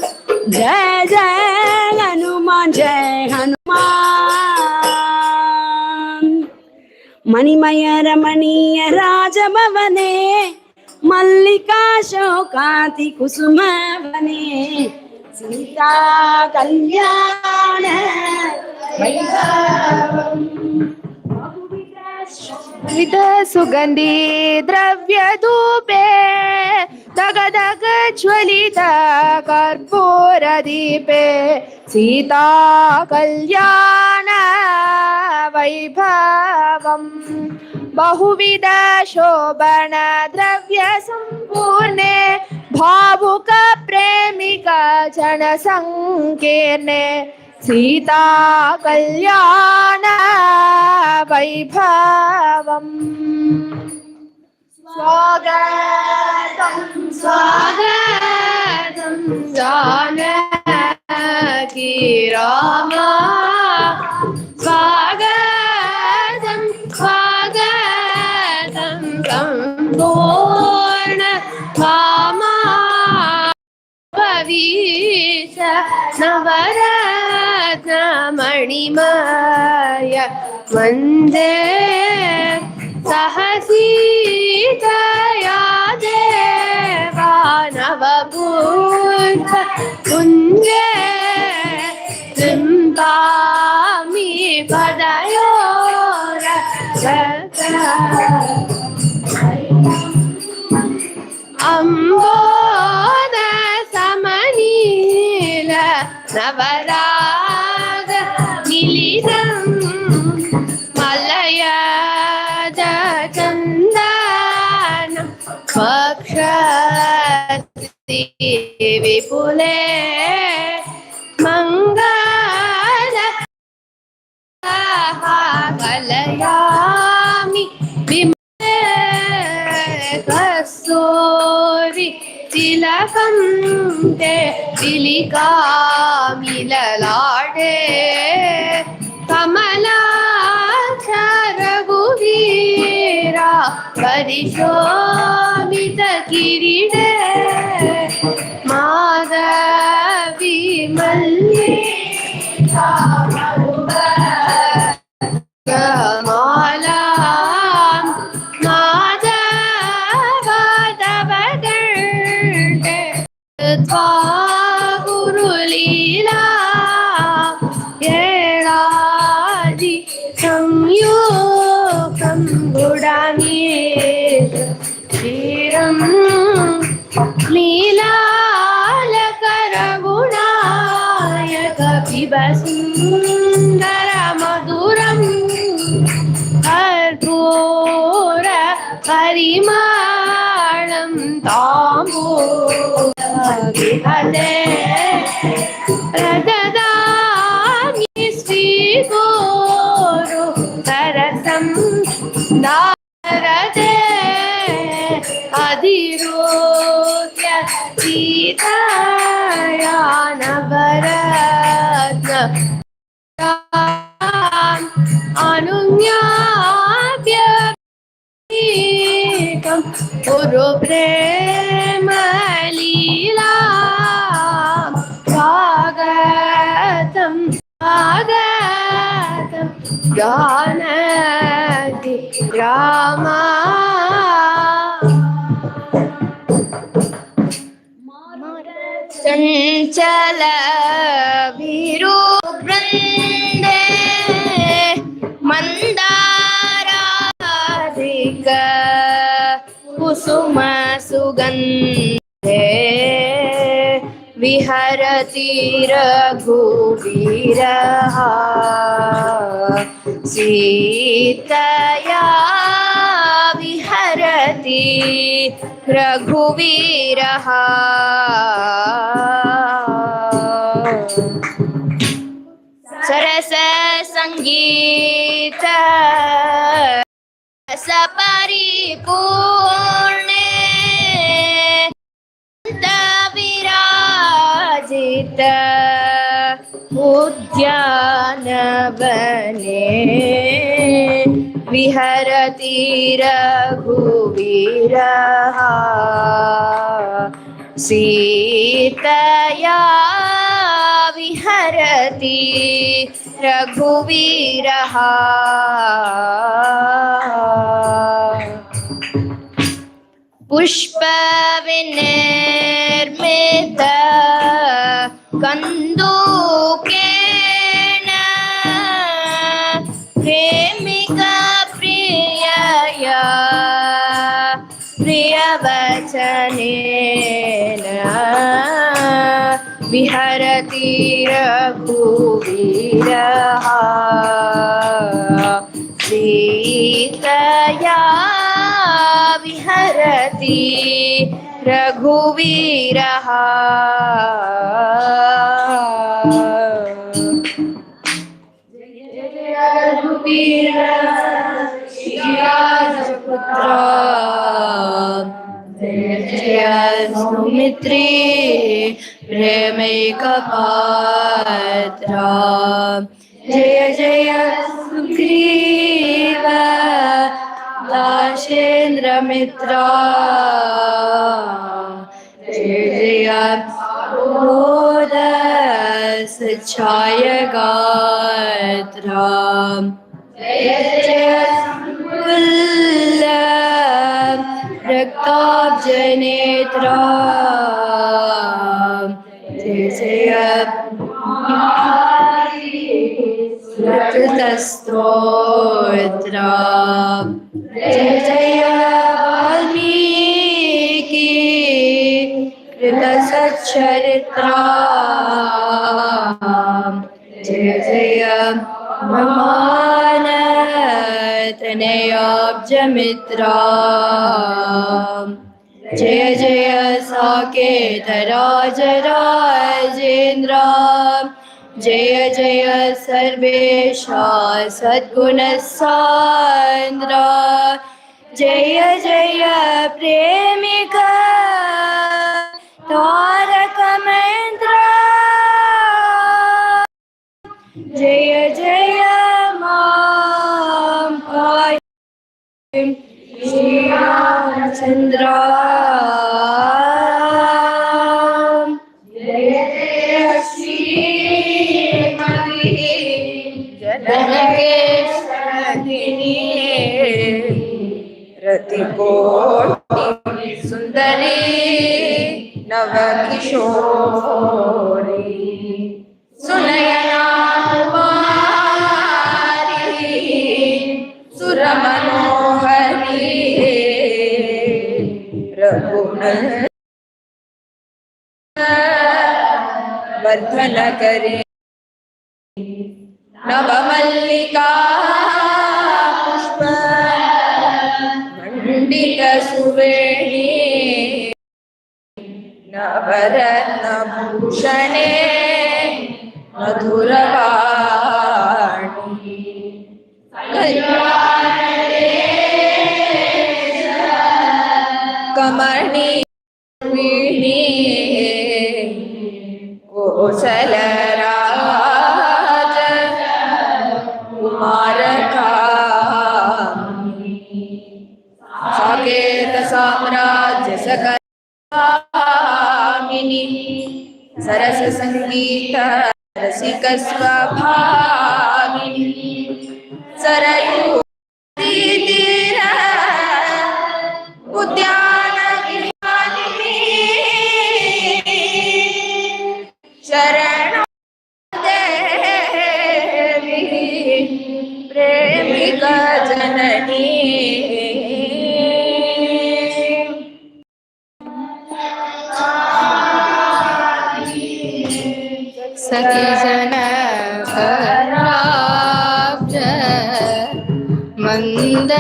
जय जय हनुमान जय हनुमान। मणिमय रमणीय राजभवने मल्लिका शोकाति कुसुम वने। सीता कल्याण विध सुगंधी द्रव्य धूपे, दग दग ज्वलित कर्पूर दीपे। सीता कल्याण वैभवम् बहुविध शोभन द्रव्य संपूर्णे। भावुक प्रेमिका जन संकीर्णे। सीता कल्याण वैभवम्। स्वागतं स्वागतं जानकी जानकी रामा स्वागतं स्वागतं सम्पूर्ण मामा भविष नवरत्नमणिमय वन्दे सहसीतया देवा नवभूत कुञ्जे चिन्तामि पदयोर अम्बोद समनील नवराग मिलितं मलयज चन्दनं वक्षसि विपुले मङ्गल कलयामि कस्तूरि तिलकं ते तिलिकामिललाटे कमलाक्षरघुवीरा परिशोभितकिरीटे माधवी मल्लिका माला गुरुलीला येळादि संयोगं गुडामि क्षीरं लीलालकरगुणायक पिब सुन्दरमधुरम् कर्पूर परिमलं ताम्बूलविहते प्रददामि श्रीगुरु सरसं दारते अधिरोह्य सीताया नवरत्न अनुज्ञाप्य गुरु प्रेम लीला स्वागतं स्वागतं जानकी रामा चञ्चल वीरुवृन्दे मन्दाराधिक कुसुम सुगन्धे विहरति रघुवीरः सीतया विहरति रघुवीरः सरस संगीत सपरिपूर्णे विराजित उद्यानवने विहरति रघुवीरः सीतया विहरति रघुवीरः पुष्पविनिर्मित कन्दुकेन प्रेमिका प्रियया प्रियवचनेन विहरति रघुवीरः सीतया विहरति रघुवीरः रघुवीर श्रीराजपुत्र जय सुमित्रे प्रेमैकपात्रा जय जय सुग्रीव दाशेन्द्रमित्रा जय जय बोध सच्चाय गात्रा जय जय रक्ताब्जनेत्रा जय जय सुकृतस्तोत्रा जय जय वाल्मीकि कृतसच्चरित्रा जय जय ब्रह्मानतनयाब्जमित्रा जय जय साकेतराजराजेन्द्र जय जय सर्वेशा सद्गुणसान्द्र जय जय प्रेमिका तारक मन्त्र जय जय मां पाहि श्री रामचन्द्र जय जय श्रीमती जनकेशदिनी रतिकोटि सुन्दरी नवकिशोरी सुनयना कुमारी सुरमनोहरी रघुनन्दन वर्धन करे नवमल्लिका पुष्प मंडित सुवेणी नवरत्नभूषणे मधुरवाणी कमणी कौशलराज कुमारकामिनी साकेत साम्राज्य सकलामिनी सरस संगीत रसिक स्वभाविनी सरयू तीर उद्यान विहारिणी शरण देवी प्रेमिका जननी सखी जन कराब्ज मंद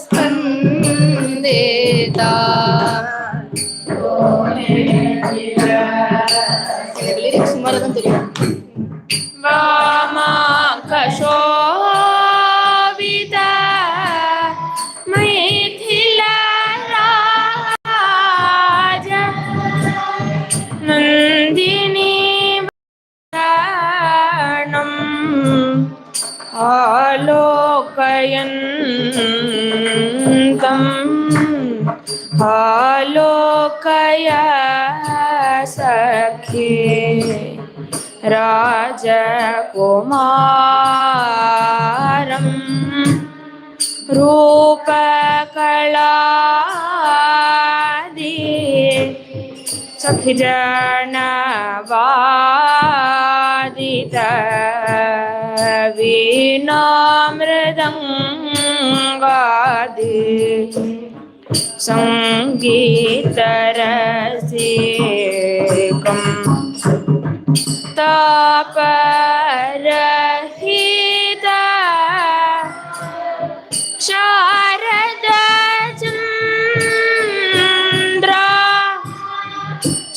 स्पंदिता लिरिक्स मला पण तरी वामा कशोभिता मैथिला राज नंदिनी आलोकयन्तम् आलोकय सखे राजकुमारम् रूपकलादि सखिजनवादित वीणामृदङ्गादि सङ्गीतरसिकम् तापरहित शारदचन्द्र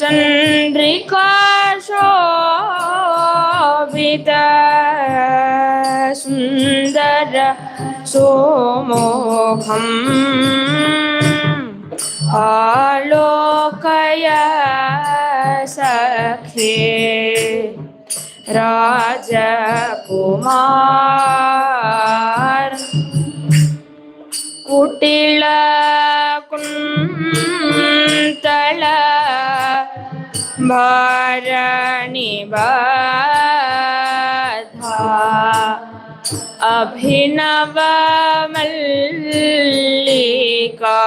चन्द्रिका शोभित सुन्दर सोमोघम् आलोकय सखे राजकुमार कुटिल कुंतल भरणी बाधा अभिनव मल्लिका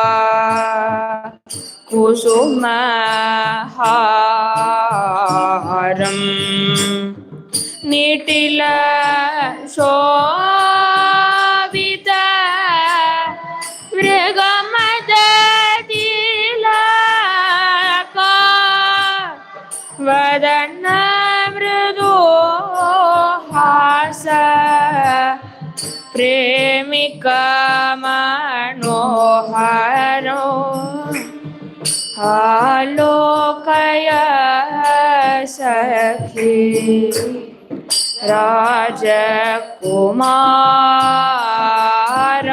कुसुमहारं निटिल शोभित मृगमदतिलका वदन मृदुहास प्रेमिका मनोहरो आलोकय सखी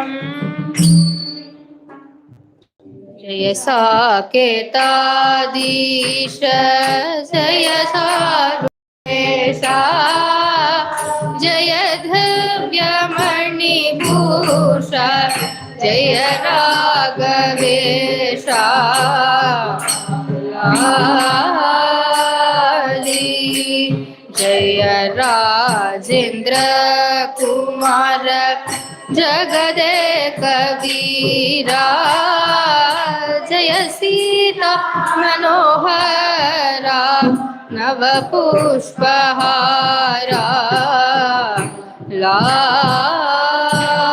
राजकुमारम्। जय साकेताधीश जय सारुणेशा जय धव्यमणिभूषा जय राघवेशा लाली जय राजेन्द्र कुमार जगदेक वीरा जय सीता मनोहरा नवपुष्पहारा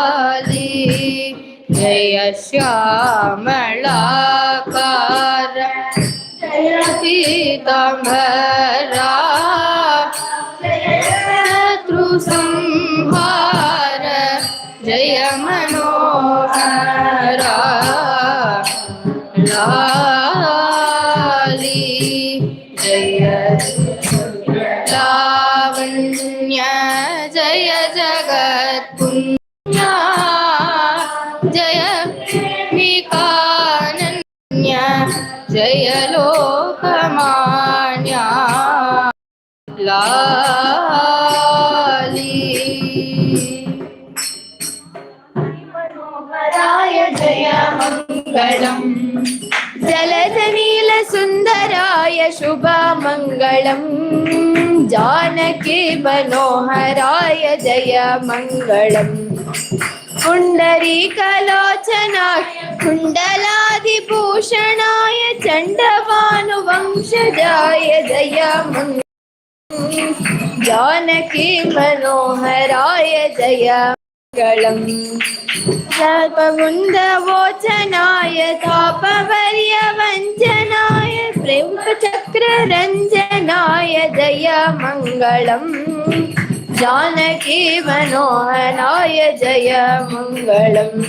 लाली जय श्यामलाकार जय पीताम्बरा शत्रु संहार जय मनोहरा लाली जय लावण्य जय जगत्पुण्या जय विकानन्य जय लोकमान्या लाली मनोहराय जय मङ्गलम् जलजनीलसुन्दराय शुभमङ्गलम् जानकी मनोहराय जय मङ्गलम् पुण्डरीकलोचनाय कुण्डलादिभूषणाय चण्डभानुवंशजाय जय मङ्गलम् जानकी मनोहराय जय मङ्गलम् कल्पवृन्दवोचनाय तापवर्यवञ्चनाय प्रेमचक्ररञ्जनाय जय मङ्गलम् जानकी मनोहराय जय मङ्गलम्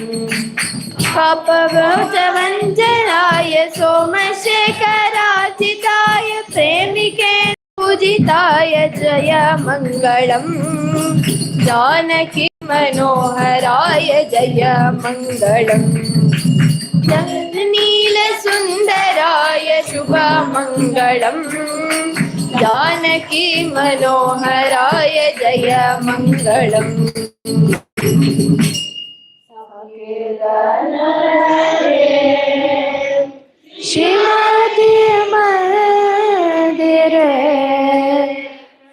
पापवृतवञ्चनाय सोमशेखराचिताय प्रेमिके पूजिताय जय मङ्गलम् जानकी मनोहराय जय मङ्गलम् नीलसुन्दराय शुभमङ्गलम् जानकी मनोहराय जय मङ्गलम् श्रीमती मंदिरे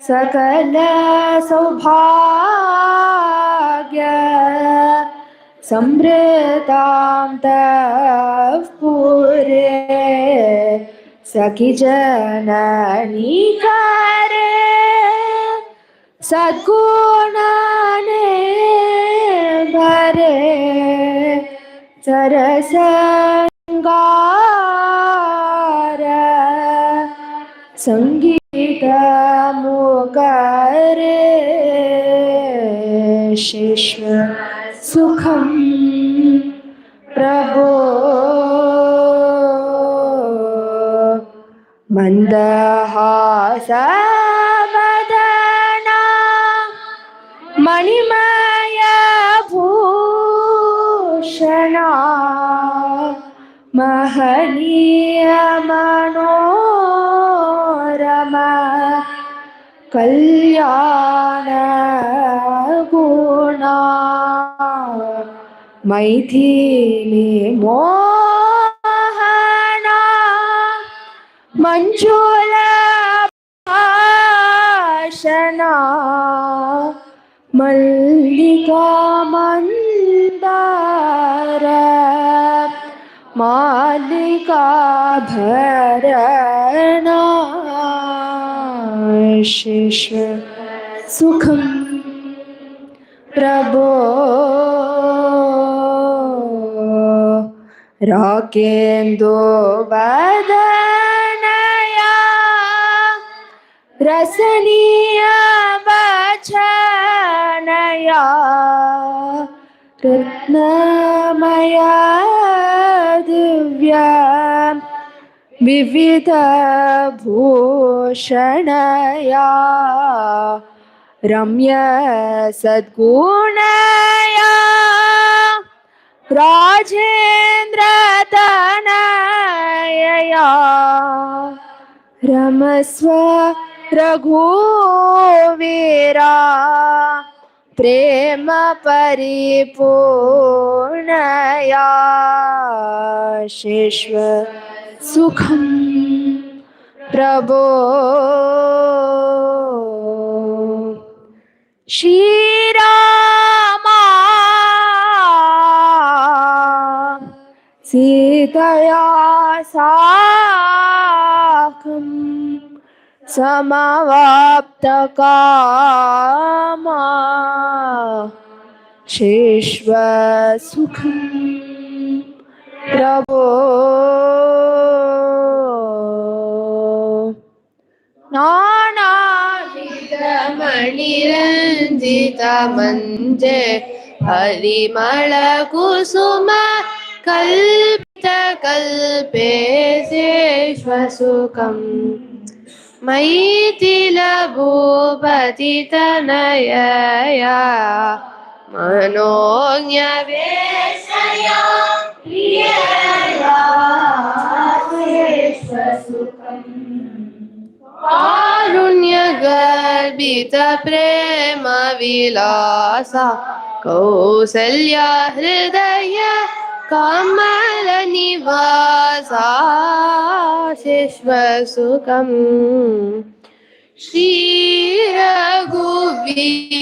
सकल सौभाग्य समृतां तव पुरे सखी जननी करे सद्गुणाने भरे सरसंगार संगीत मुकरे शिष्य सुखम प्रभो मंदहासवदना मणिमय भूषणा महनीय मनोरमा कल्याण गुणा मैथिली मोहना मंजुला भाषणा मल्लिका मंदार मालिका भरणा शिष्य सुखम प्रभो राकेन्दो वदनया रसनीय वचनया रत्नमया दिव्या विविध भूषणया रम्य सद्गुणया राजेन्द्र तनयया रमस्व रघुवीरा प्रेम परिपूर्णया शिष्व सुखम प्रभो श्रीरामा सीतया साकं समवाप्तकामा शिष्व सुखं प्रभो नानाविधमणिरञ्जितमञ्जे परिमलकुसुम कल्पितकल्पे सेष्वसुखम् मैथिलभूपतितनयया मनोज्ञवेशया प्रियया सेष्वसुखम् कारुण्यगर्भित प्रेम विलासा कौसल्या हृदय कमल निवासा शिश्वसुखम् श्री रघुवीर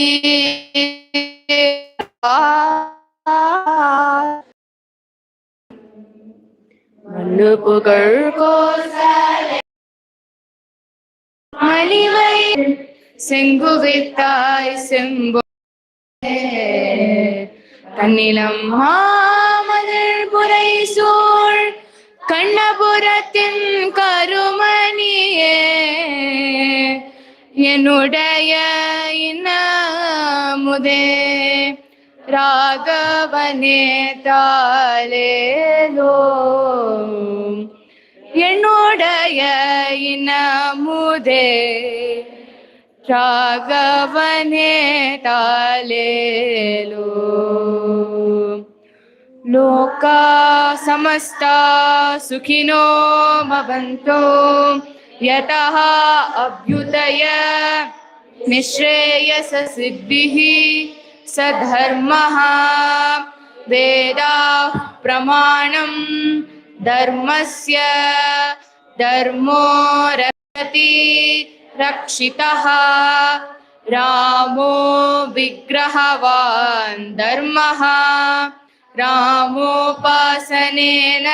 मनुपुकर कोसले மலிவை செங்குவித்தாய் செம்பு தன்னிலம் மாமலர் புரை சூழ் கண்ணபுரத்தின் கருமணியே என்னுடைய இன்னமுதே ராகவனே தாலேலோ என்னுடைய இன்னமுதே ராகவனே தாலேலோ லோகா சமஸ்தா சுகினோ பவந்தோ யதஹ அப்யுதய நிஸ்ரேயஸ சித்திः சதர்மः வேதாः பிரமாணம் धर्मस्य धर्मो रक्षति रक्षितः रामो विग्रहवान् धर्मः रामोपासनेन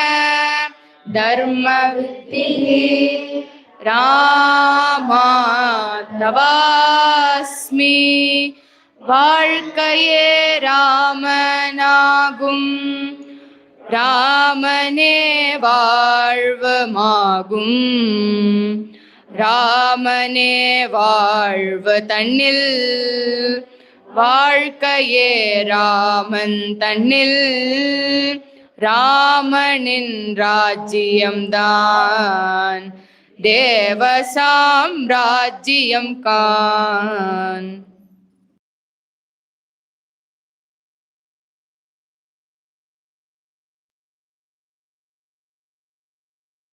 धर्मवृत्तिः रामात्तवास्मि வாழ்க்கையே ராமனாகும் ராமனே வாழ்வமாகும் ராமனே வாழ்வு தன்னில் வாழ்க்கையே ராமன் தன்னில் ராமனின் ராஜ்யம்தான் தேவ சாம்ராஜ்யம் கான்